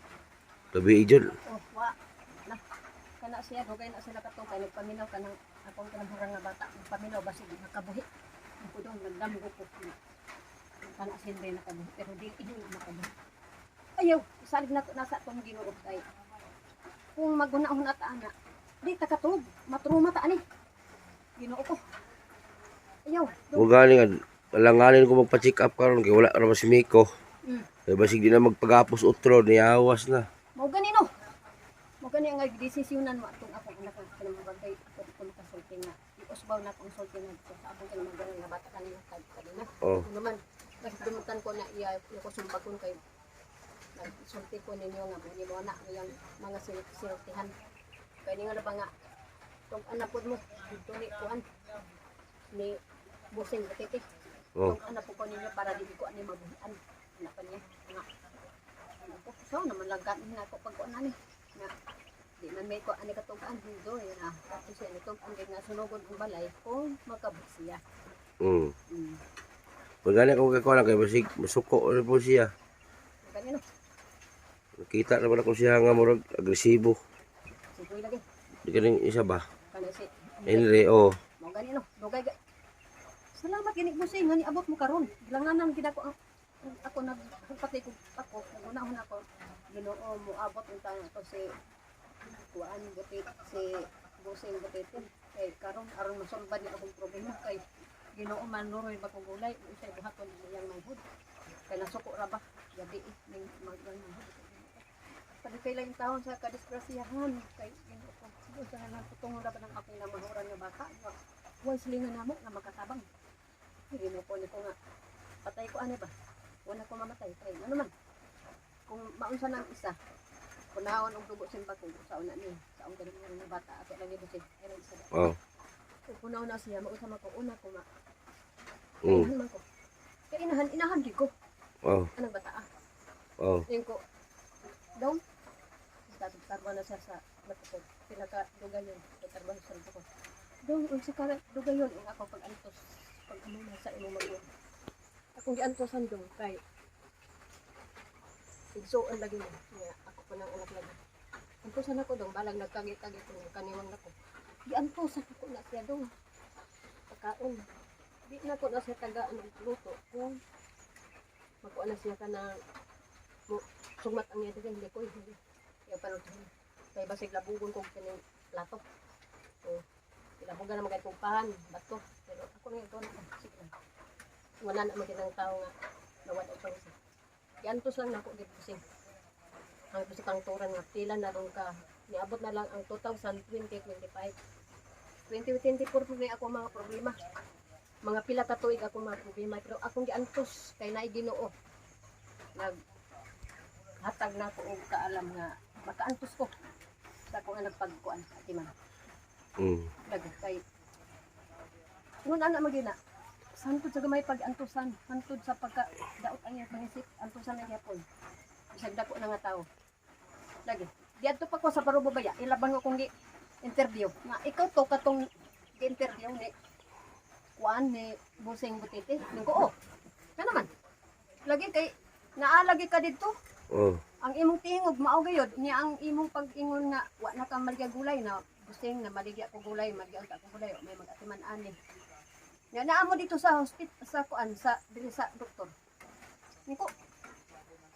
Gabi ijol. Oh, wa na kana siya dugay na sila katong kay nagpaminaw kanang akong kanang nga bata nagpaminaw basig nakabuhi. Ang pudong nagdamgo ko. Kana siya rin nakabuhi pero di ini nakabuhi. Ayaw, salig na nasa tong Ginoo kay kung magunahon at ana di ta katulog matruma ta ani. Ginoo ko. Ayaw. Mo gani nga alanganin ko magpa-check up karon kay wala ra si Miko. Mm. Kay basig di na magpagapos utro niyawas na. Mao ganino. Mao gani ang desisyonan mo atong akong anak nga kinamabantay ako ko makasulti nga. Iusbaw na akong sulti nga sa akong kinamagalan nga bata kanina kanina. Oh. Naman kasi dumutan ko na iya ko sumbagon kay nagsulti ko ninyo nga mo mo na yang mga siltihan. Kaya nga ba nga tong anak pud mo dito ni kuan ni busing katiti. Oh. Tong anak po ninyo para di ko ani mabuhian. Anak pa niya nga so naman lang ganin na ako pag kuan ani nga di man may ko ani katugan hindo yan ah kasi siya nito ang nga sunugon ang balay kung makabot siya. Mm. Mm. Magani ko kay kuan kay basig masuko rin po siya. Ganyan no. Nakita naman ako siya nga murag agresibo. Sigoy lagi. Di kaning isa ba? Kana si Henry oh. mo ganyan no. Dugay salamat gini mo sing ni abot mo karon. Gilanganan gid ako nagpatay ko ako unahon ako Ginoo mo abot unta to si kuan butit si busing butit kay karon aron masolban niya akong problema kay Ginoo man nuroy ba kong gulay usay buhaton iyang manghud kay nasuko ra ba gabi ning manghud pagkay lang taon sa kadisgrasyahan kay Ginoo ko sa nang tutungon ra ba ng akong namahuran nga bata wa silingan namo nga makatabang Ginoo ko ni ko nga patay ko ani ba wala ko mamatay kay ano man kung maunsa nang isa kunahon og dugo simba ko sa una ni sa ang ganung nga bata ato lang ibusig pero isa Oh. kung kunaw na siya mausa man ko una ko ma Mm. inahan man ko kay inahan gid ko Oh. anang bata Oh. yung ko daw tarba na siya sa matutog pinaka dugayon tarba sa ko daw unsa ka dugayon ang ako pag antos pag ano na sa imong maguwang akong giantosan dong kay igsuon lagi mo nga ako pa nang anak lagi antosan ako dong balang nagkagi-kagi ko kaniwang nako giantosan ako na siya dong pagkaon di na ko na siya taga ang luto kung magkuha na siya ka na sumat ang iya dyan hindi ko hindi kaya panutun kaya basig labugon kong kining plato so ilabugan na magay kong pahan bato pero ako na ito na sige lang wala na magandang tao nga nawala siya isa giantos lang na ako gipusing ang pusik ang turan nga pila na ron ka niabot na lang ang 2020-25 2024 po na ako mga problema mga pila ka tuig ako mga problema pero akong giantos kay naay Ginoo nag hatag na ko og kaalam nga makaantos ko sa akong anak pagkuan ati man Mm. kay ngun ana magina Hantod sa gamay pag-antusan, hantod sa pagka-daot ang iyang pangisip, antusan ang yapon. Bisag dako na nga tao. Lagi. Diadto pa ko sa Parubaya, ilabang ko kong interview. Nga ikaw to katong interview ni kuan ni Busing Butiti. Ning ko, oh. Ka naman. Lagi kay naalagi ka dito. Oh. Ang imong tingog mao gayud niya ang imong pag-ingon nga wa na ka maligya gulay na Busing na maligya ko gulay, maligya ko gulay, may mag-atiman ani. Nga naamo dito sa hospital sa kuan sa dili sa doktor. Niko.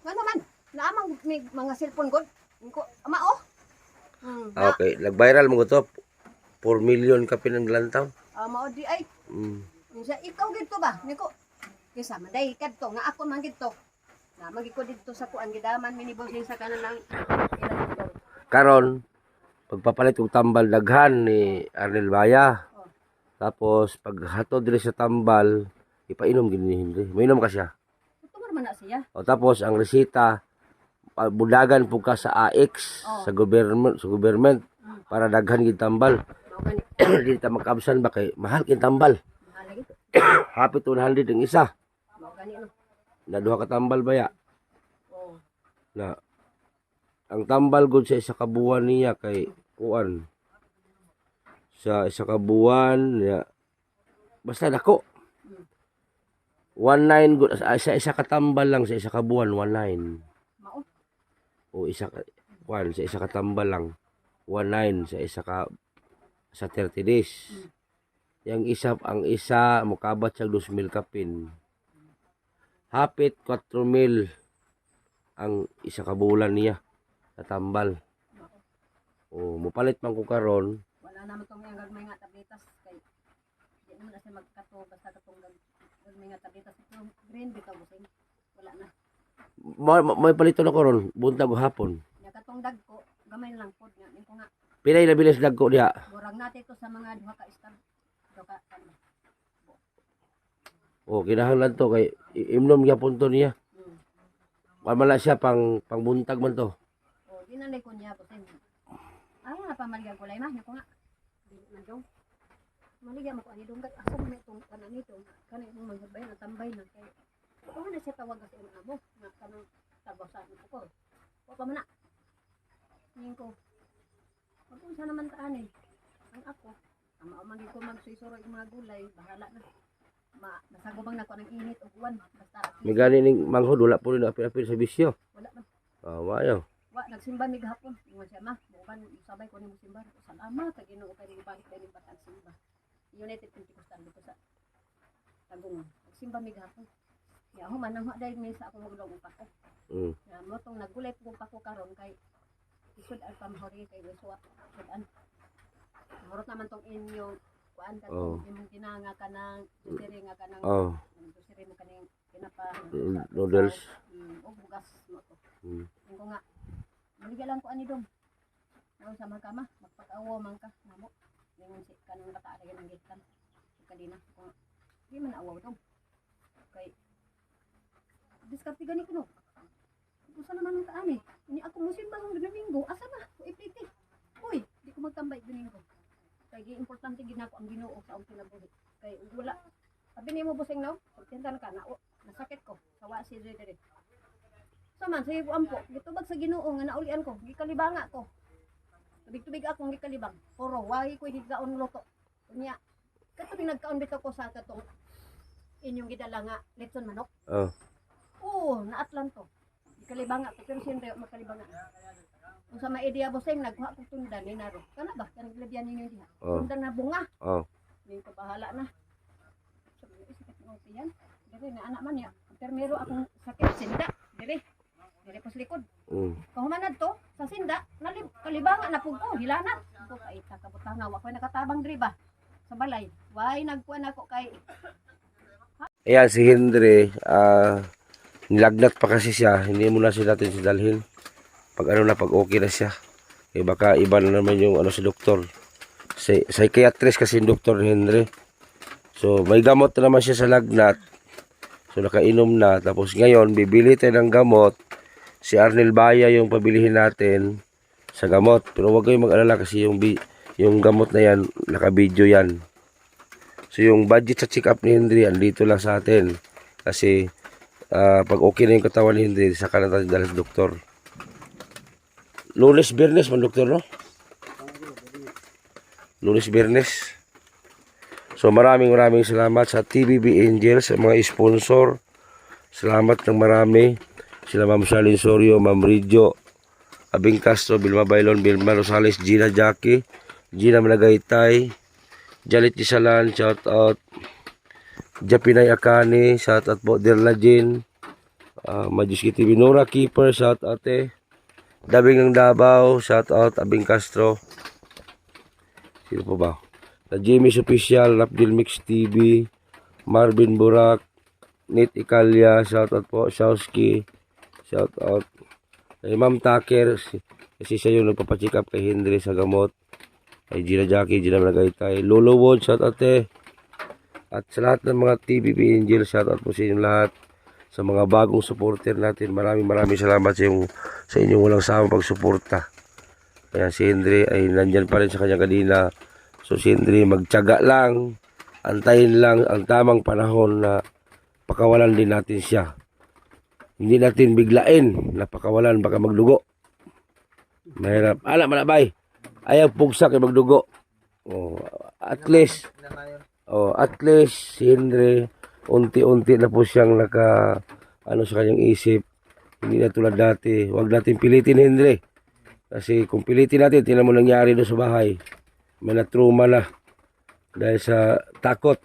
Nga naman, naamang may mga cellphone god. Niko, ama oh. Okay, nag-viral mo to. 4 million ka pinanglantaw. Mao di ay. Siya ikaw gito ba? Niko. Kisa maday kadto nga ako man gito. Na magiko dito sa kuan gidaman minibosing sa kanan ng ilang doktor. Karon, pagpapalit og tambal daghan ni Arnel Baya. Oh. Tapos pag hatod diri sa tambal, ipainom gid ni Henry. Mainom ka siya. Ito man na siya. O tapos ang resita budagan po ka sa AX Oh. sa government para daghan gid tambal. Mao gani. Di ta makabsan ba kay mahal kay tambal. Mahal lagi. Hapit 100 ang isa. Mao gani no. Na duha ka tambal baya. Oh. Na ang tambal gud sa isa ka buwan niya kay kuan. Sa isa ka buwan niya basta dako. 19 gud sa isa ka tambal lang sa isa ka buwan 19. Mao. O isa ka kuan sa isa ka tambal lang 19 sa isa ka sa 30 days. Yang ang isa mokabat sa 2,000 kapin. Hapit 4,000 ang isa ka bulan niya sa tambal. O mopalit man ko karon. Wala naman tong yung gagmay nga tabletas kay di naman na siya magkato basta katong gagmay nga tabletas yung green bitaw Busing. Wala na. May palito na ko ron buntag o hapon. Nya katong dagko gamay lang pod nga ning ko nga Pilay na bilis dagko diha. burang natin to sa mga duha ka stab. Duha ka ano. O kinahanglan to kay imnom gyapon to niya. Wala siya pangbuntag man to. O di na ko niya Busing. Ay nga pa maligya gulay mah nya ko nga. Dili man dong. Maligya mo ko ani dong asa mo itong kanan nito. Kanay mo magbay na tambay na kay. Kung na siya tawag sa imo amo nga kanang tabasan ko. Wa pa man na. Ning ko. Kung sa naman taan eh. Ang ako, ama-umagi ko magsuisuro yung mga gulay, bahala na. Nasagubang na ko ng init o uwan. Basta at May least, gani ning manghod wala po rin apil-apil sa bisyo. wala man. Wayo. Nagsimba mi gahapon. Ingon siya, ma, bukan sabay ko ni mo simba. Salamat, Ginoo kay ni balik kay ni batang simba. United Pentecostal dito sa Tagum. Nagsimba mi gahapon. Ya ako man nang dahil may sa akong magulong upako. Ya mo tong nagulay ko upako karon kay isud ang pamahori kay Wiswa. Sudan. Murot naman tong inyo kuan ka Oh. imong ginanga ka ng dusiri nga ka ng Oh, dusiri mo kaning pinapa noodles. o bugas mo to. Mm. Yung ko nga maligya lang ko ani dong. Naon sa magkama magpag-awo man ka namo. Ningon si kanang bata ra ng gitan. Kadina ko di man awaw dong. Kay diskarte gani ko no. Usa naman ang taan eh. Ini ako musimba ng Domingo. Asa na? Ipiti. Uy, di ko magtambay Domingo. Kay importante gid nako ang Ginoo sa akong kinabuhi. Kay wala. Sabi nimo Busing no, pagtintan ka na nasakit ko. Sawa si dire. Saman sa ibo ampo, gitubag sa Ginoo nga naulian ko, gikalibanga ko. Tubig-tubig akong gikalibang. Puro wahi ko higaon luto. Unya, katong nagkaon bitaw ko sa katong inyong gidala nga letson manok. Oh. Oo, naatlan to. Kalibanga ko, pero siyempre makalibanga. Kung sa maidiya Busing, nagkuha ko tundan ni Naro. Kana ba? Kanang labyan ninyo diha. Oh. Tundan na bunga. Oh. Hindi ko bahala na. Sabi ko, sakit ng upiyan. Dili, na anak man niya. Permero akong sakit, sinda. Dili. Dili ko sa likod. Kahumanad to, sa sinda, kalibanga na pug ko, hilanat. Ako kay takabutanga, wakoy nakatabang diri ba? Sa balay. Why nagkuan ako kay Ayan si Henry, nilagnat pa kasi siya, hindi mo na siya natin sidalhin. Pag okay na siya. Eh baka iba na naman yung sa doktor. Psychiatrist kasi yung doktor ni Henry. So may gamot na naman siya sa lagnat. So nakainom na. Tapos ngayon, bibili tayo ng gamot. Si Arnel Baya yung pabilihin natin sa gamot. Pero huwag kayong mag-alala kasi yung gamot na yan, naka-video yan. So yung budget sa check-up ni Henry, andito lang sa atin. Kasi pag okay na yung katawan ni Henry, saka na tayo dala sa doktor. Lunes, Biyernes man doktor, no? Lunes, Biyernes. So maraming salamat sa TBB Angels, sa mga sponsor. Salamat ng marami. Sila Ma'am Charlene Sorio, Ma'am Rijo, Abing Castro, Vilma Bailon, Vilma Rosales, Gina Jackie, Gina Malagaytay, Jalit Gisalan, shout out. Japinay Akane, shout out po. Derla Jin, Majuski TV, Nora Keeper, shout out Dabing ng Davao, shout out. Abing Castro. Sino po ba? Na Jimmy's Official, Rapdil Mix TV, Marvin Burak, Nit Ikalia, shout out po. Shawski, shout out. Ma'am Taker, kasi siya yung nagpapacheck up kay Henry sa gamot. Ay Gina Jackie, Gina Malagaytay, Lolo Wood, shout out At sa lahat ng mga TBB Angel, shout out po sa inyong lahat. Sa mga bagong supporter natin, maraming salamat sa inyong walang sawang pagsuporta. Kaya si Henry ay nandyan pa rin sa kanyang kadina. So si Henry magtiyaga lang, antayin lang ang tamang panahon na pakawalan din natin siya. Hindi natin biglain na pakawalan, baka magdugo. Mahirap. Malabay. Ayaw pugsa kay magdugo. At least si Henry unti-unti na po siyang sa kanyang isip. Hindi na tulad dati. Huwag natin pilitin, Henry. Kasi kung pilitin natin, tingnan mo nangyari doon sa bahay. May na-trauma na. Dahil sa takot.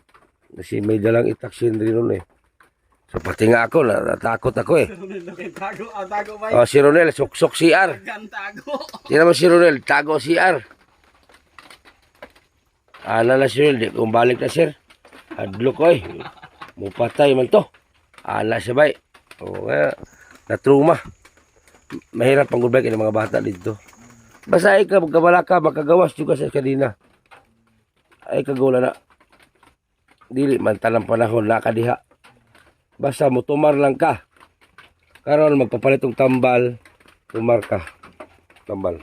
Kasi may dalang itak si Henry noon So pati nga ako, natakot ako Tago ba? Si Ronel, suksok CR. Tago. Tingnan mo si Ronel, tago CR. Na si Ronel, di kung balik na sir. Hadlo ko mupatay man to. Sabay. Na-trauma. Mahirap pang gulbay ng mga bata dito. Basta ay ka, magkabala ka, makagawas juga sa kanina. Ay kagula na. Dili man talang panahon na kadiha. Basta mo tumar lang ka. Karon magpapalit og tambal, tumar ka. Tambal.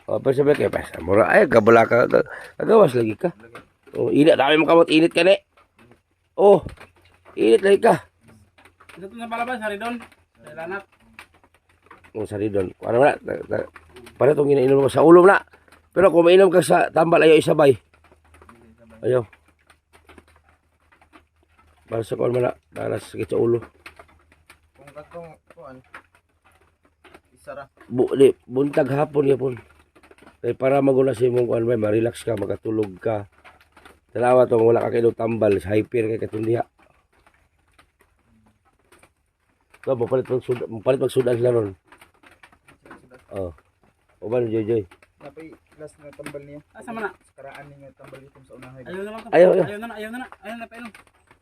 Pero sabi kay pas, mura ay kabala ka, kagawas lagi ka. Init dami mo kamot, init ka ni. Init lagi ka. Ito na palabas, hari doon. Sa lanat. Saridon. Ano na? Para itong ginainom mo sa ulo na. Pero kung mainom ka sa tambal, ayaw isabay. Ayaw. Para sa kuwan mo na. Para sa sakit sa ulo. Kung katong kuan isara. Buntag hapon yapon. Kaya para maguna sa imong kuwan ba, ma-relax ka, makatulog ka. Talawa to, wala ka kayo tambal, hyper kay katundiha. So, mapalit magsudan sila ron. Uban, Joy. Napay last na tambal niya. Asa man na? Karaan niya tambal dito sa unahay. Ayaw naman to. Ayaw. Ayaw na painom.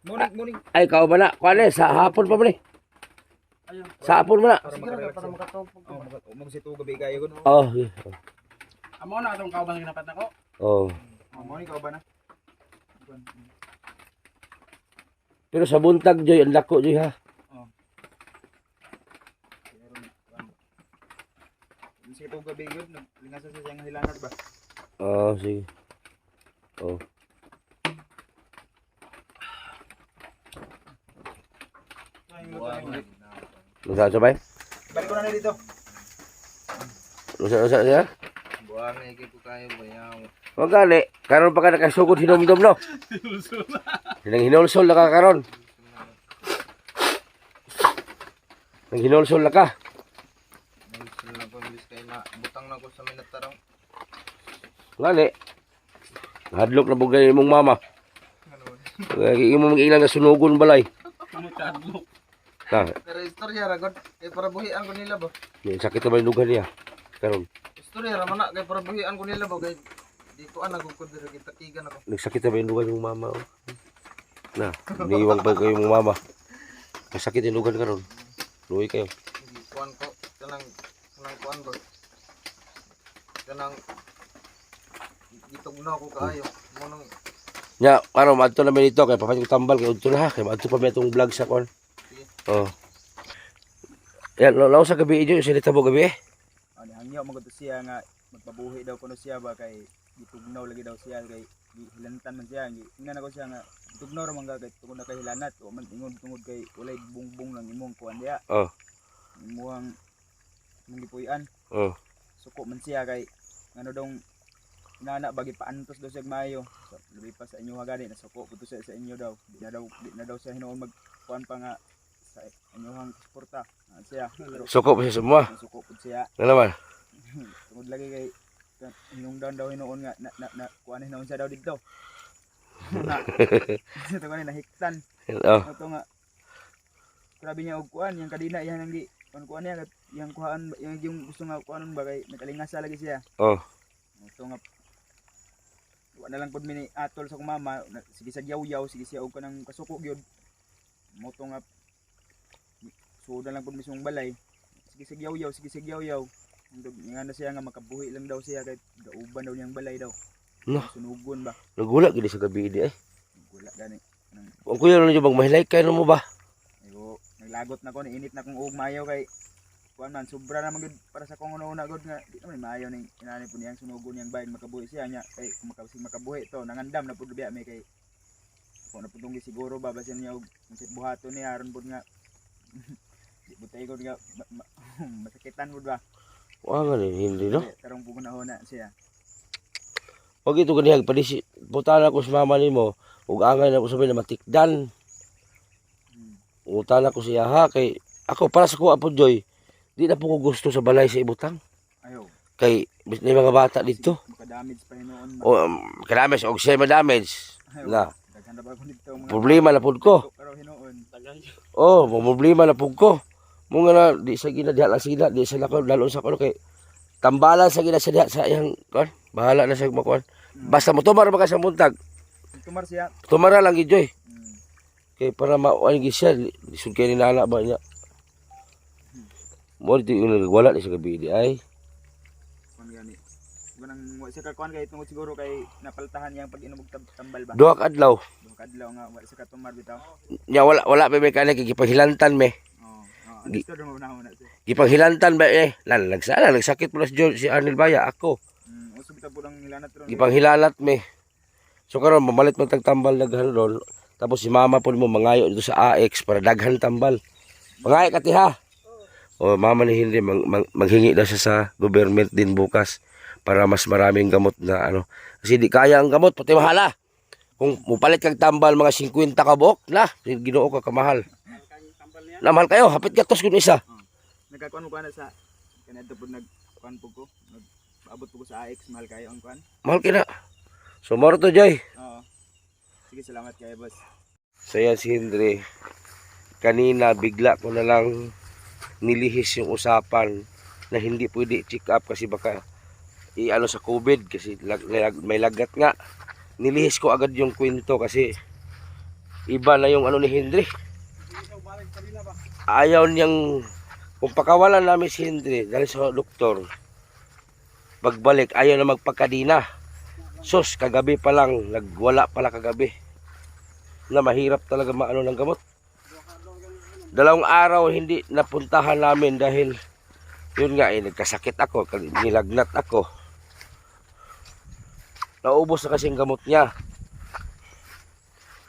Morning. Ay, kao ba na? Kuwan sa hapon pa ba ni? Ayaw. Sa hapon mo na. Para Siguro makarelax. para makatupog. Magsito gabi kayo gud. Okay. Amo na atong kauban ginapat nako. Morning ka ba na? Pero sa buntag, Joy, ang lako, Joy, ha? Magsito gabi gud, lingasan sa siyang hilanat ba? Sige. Lusa sabay? Balik ko na dito. Lusa siya? Buang iki ko kayo bayaw. Huwag gali. Karon pa ka nakasugod hinumdum, no? Nang hinulsol na ka karon. Nang hinulsol na ka. Sila na ko imbis kay na butang na ko sa minatarong. Gali. Hadlok na bugay mong mama. Imong ilang na sunugon balay. Kamutadlo. Pero istorya ra gud kay para buhian ko nila ba. May sakit na ba yung lugar niya? Karon. Istorya ra man na kay para buhian ko nila ba kay di ko ana gud ko diri kita tigan ako. Nagsakit na ba yung lugar yung mama? Niiwang ba kayo yung mama? Masakit yung lugar karon. Luwi kayo. Hindi kuan ko kanang kuan ba. Kanang gitugnaw ko kaayo. Mo nang Nya, ano, madto na may dito kay papalit ko tambal kay udto na ha, kay madto pa may itong vlog sa kon. Yan, law sa gabi ijo, sila tabo gabi Hangyo magud siya nga magpabuhi daw kuno siya ba kay gitugnaw lagi daw siya kay hilantan man siya. Ingnan ako siya nga tugnaw ra man kay tungod na kay hilanat o man ingod tungod kay walay bungbong lang imong kuan diha. Oh. Imuhang mangipuy-an. Oh. Suko man siya kay ano dong inana bagi paantos daw siya maayo. So, labi pa sa inyo gani na suko puto sa inyo daw. Di na daw siya hinuon magkuan pa nga sa inyong suporta. Siya pero Suko pa siya semua. suko pud siya. Ano naman? Tungod lagi kay inyong daw hinuon nga na kuan hinuon siya daw dito. Na. Ito kanina hiktan. Oh. Ito nga. Grabe niya og kuan yang kadina yan ang di kuan niya yang kuhaan yung gusto nga kuanon ba kay nakalingas lagi siya. Oh. Ito nga wala lang pud mini atol sa akong mama sige sa yaw-yaw sige siya og kanang kasuko gyud. Mo to nga suda lang pud mismong balay. Sige sa yaw-yaw. Nga na siya nga makabuhi lang daw siya kay dauban daw niyang balay daw. No. Sunugon ba? Nagula gid sa gabi di ay. Wala gani. Ang kuya ano bang mahilay kay mo ba? Ayo, naglagot na ko ni init na kong ug maayo kay kuan man sobra na magud para sa kong una gud nga di naman maayo ning inani po niyang sunugon niyang bayan makabuhi siya nya kay kung makabuhi to nangandam na pud biya may kay kung na pudong siguro ba basin niya og unsit buhaton niya aron pud nga di butay gud nga masakitan pud ba. Wa nga hindi no. Tarong pugunahon na siya. Wag ito ganihag padisi putana ko sa mama nimo ug angay na ko sabi na matikdan. Utana ko siya ha kay ako para sa kuha po Joy. Di na po ko gusto sa balay sa ibutang. Ayo. Kay may mga bata dito. Maka-damage pa hinuon ba. O kadamage og siya damage. Na Daghan na ba ko dito mga problema na pud ko. pero hinuon. Oh, mo problema na pud ko. Mo nga na di sa gina diha lang sila di sa lako dalon sa kuno kay tambalan sa gina sa diha sa iyang kon. Bahala na sa makuan. Basta mo tumar ba ka sa buntag. Tumar siya. Tumara lang gid Joy. Kay para mauan gid siya lisod kay ni nana ba niya. Mo di yung wala ni sa gabi di ay. Kuan gani. Ganang wa siya ka kuan kay tungod siguro kay napaltahan yang pag-inom og tambal ba. Duha ka adlaw. Duha ka adlaw nga wa siya ka tumar bitaw. Nya wala pa may kanay gipanghilantan me. Oo. Understood mo na siya. Gipanghilantan ba nagsala nagsakit pala si Arnel Baya ako. Uso bitaw pud ang hilanat ron. Gipanghilalat me. So karon mamalit man tagtambal daghan ron. Tapos si mama po mo mangayo dito sa AX para daghan tambal. Mangayo ka ti ha. O mama ni Henry maghingi daw siya sa government din bukas para mas maraming gamot na ano. Kasi di kaya ang gamot pati mahala. Kung mupalit kag tambal mga 50 ka buok na, Ginoo ka kamahal. Na mahal kayo, hapit gatos kun isa. Nagkakuan mo kuan sa kanadto pud nagkuan pud ko. Nagabot pud ko sa AX mahal kayo ang kuan. Mahal kina. So moro to Joy. Oo. Sige salamat kayo boss. So yan si Henry. Kanina bigla ko na lang nilihis yung usapan na hindi pwede check up kasi baka i-ano sa COVID kasi may lagat nga. Nilihis ko agad yung kwento kasi iba na yung ano ni Henry. Ayaw niyang kung pakawalan namin si Henry dahil sa doktor pagbalik ayaw na magpakadina. Sus, kagabi pa lang nagwala pala kagabi na mahirap talaga maano ng gamot. 2 araw hindi napuntahan namin dahil yun nga nagkasakit ako, nilagnat ako. Naubos na kasi ang gamot niya.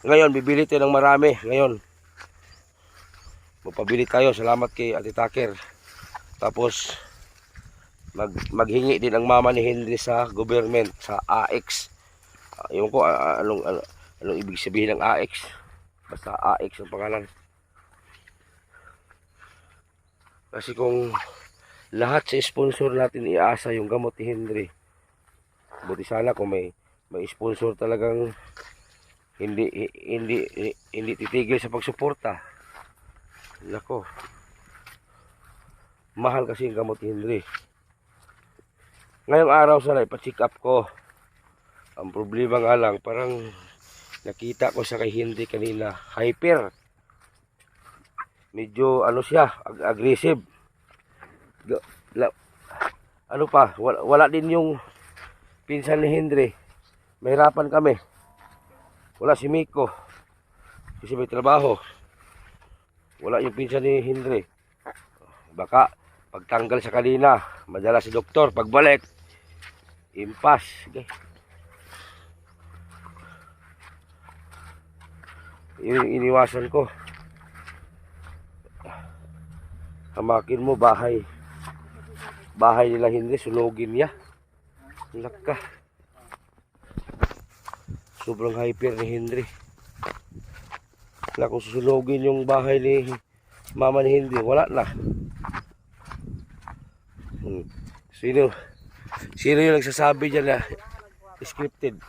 Ngayon bibili tayo ng marami. Ngayon magpabili tayo, salamat kay Ate Taker. Tapos maghingi din ang mama ni Henry sa government, sa AX. Ewan ko anong ibig sabihin ng AX. Basta AX ang pangalan. Kasi kung lahat sa sponsor natin iasa yung gamot ni Henry, buti sana kung may sponsor talagang hindi titigil sa pagsuporta. Nako. Mahal kasi yung gamot ni Henry. Ngayong araw sana ipa-check up ko. Ang problema nga lang parang nakita ko sa kay Henry kanina, hyper. Medyo ano siya, aggressive. Ano pa, wala din yung pinsan ni Henry. Mahirapan kami. Wala si Miko. Kasi may trabaho. Wala yung pinsan ni Henry. Baka pagtanggal sa kanina, madala si doktor. Pagbalik, impas. Okay. Yun yung iniwasan ko. Hamakin mo bahay. Bahay nila Henry, sunugin niya. Laka. Sobrang hyper ni Henry. Na kung susunugin yung bahay ni mama ni Henry, wala na. Sino yung nagsasabi dyan na scripted?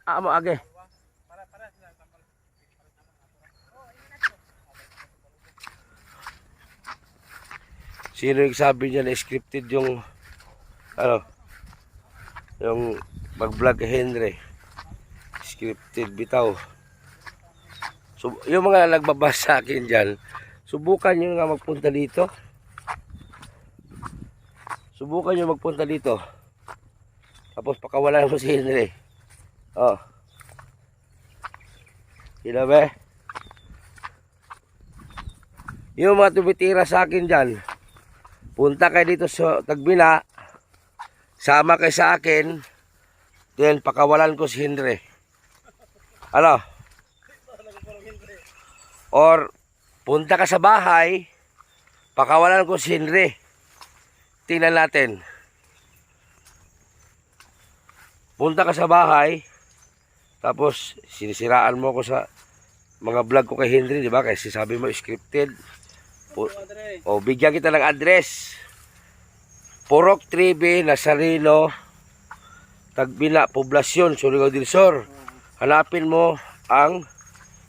Mo age. Sino yung nagsabi dyan na scripted yung yung mag-vlog kay Henry? Scripted bitaw. So, yung mga nagbabasa sa akin dyan, subukan nyo nga magpunta dito. Subukan nyo magpunta dito. Tapos pakawalan mo si Henry. Oh. Sino ba? Yung mga tumitira sa akin dyan, punta kayo dito sa Tagbina, sama kayo sa akin, then pakawalan ko si Henry. Ano? Or punta ka sa bahay, pakawalan ko si Henry. Tingnan natin. Punta ka sa bahay, tapos sinisiraan mo ko sa mga vlog ko kay Henry, di ba? Kasi sabi mo scripted. O bigyan kita ng address. Purok Tribe, Nazareno, Tagbina, Poblasyon, Surigao del Sur. Hanapin mo ang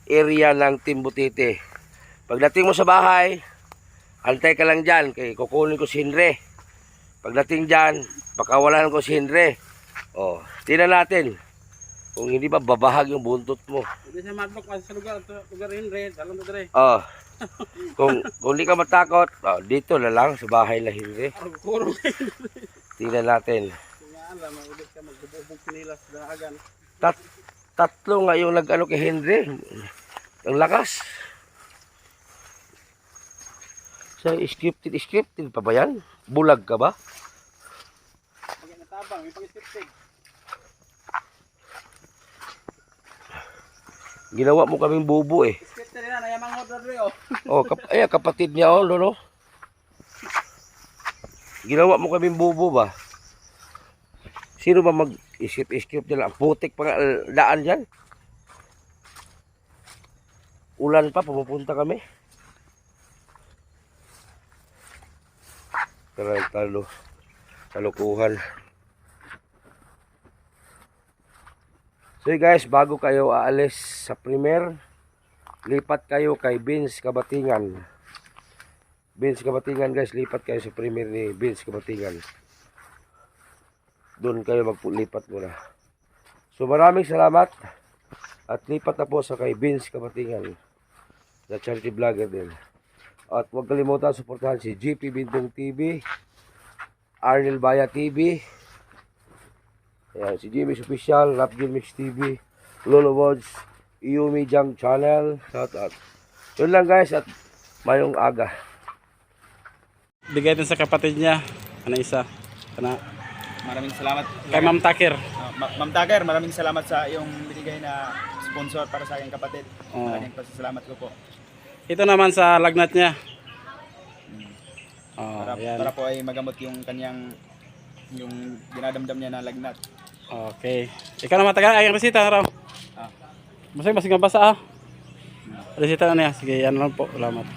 area ng Timbutite. Pagdating mo sa bahay, antay ka lang dyan, kay kukunin ko si Henry. Pagdating dyan, pakawalan ko si Henry. O, tingnan natin. Kung hindi ba babahag yung buntot mo. Hindi siya madlock sa lugar Henry, dalam na dire. O, kung hindi ka matakot, dito na lang sa bahay na Henry. Kuro. Tingnan natin. Nga alam, ulit ka magbubog nila sa daagan. Tatlo nga yung nag-ano kay Henry. Ang lakas. So, scripted pa ba yan? Bulag ka ba? Pag natabang, yung pag-scripted. Ginawa mo kaming bubo eh. Scripted na, nayamang order rin Kapatid niya no? Ginawa mo kaming bubo ba? Sino ba mag-isip dyan? Ang putik pa nga daan dyan. Ulan pa, pumupunta kami. Talukuhan. So guys, bago kayo aalis sa Premier, lipat kayo kay Vince Kabatingan. Vince Kabatingan guys, lipat kayo sa Premier ni Vince Kabatingan. Doon kayo magpulipat muna. So maraming salamat. At lipat na po sa kay Vince Kabatingan, na charity vlogger din. At huwag kalimutan suportahan si GP Bintong TV, Arnel Baya TV, ayan, si Jimmy's Official, Rapgil Mix TV, Lolo Wods, Iyumi Jang Channel. Shout out. Yun lang guys, at mayong aga. Bigay din sa kapatid niya. Ano isa? Maraming salamat. Kay Ma'am Takir. Ma'am Takir, maraming salamat sa iyong binigay na sponsor para sa aking kapatid. Oo. Maraming pasasalamat ko po. Ito naman sa lagnat niya. Para po ay magamot yung kanyang yung dinadamdam niya na lagnat. Okay. Ikaw naman taga ayang resita raw. Masig nga basa ah. Resita na niya. Sige, yan lang po. Salamat.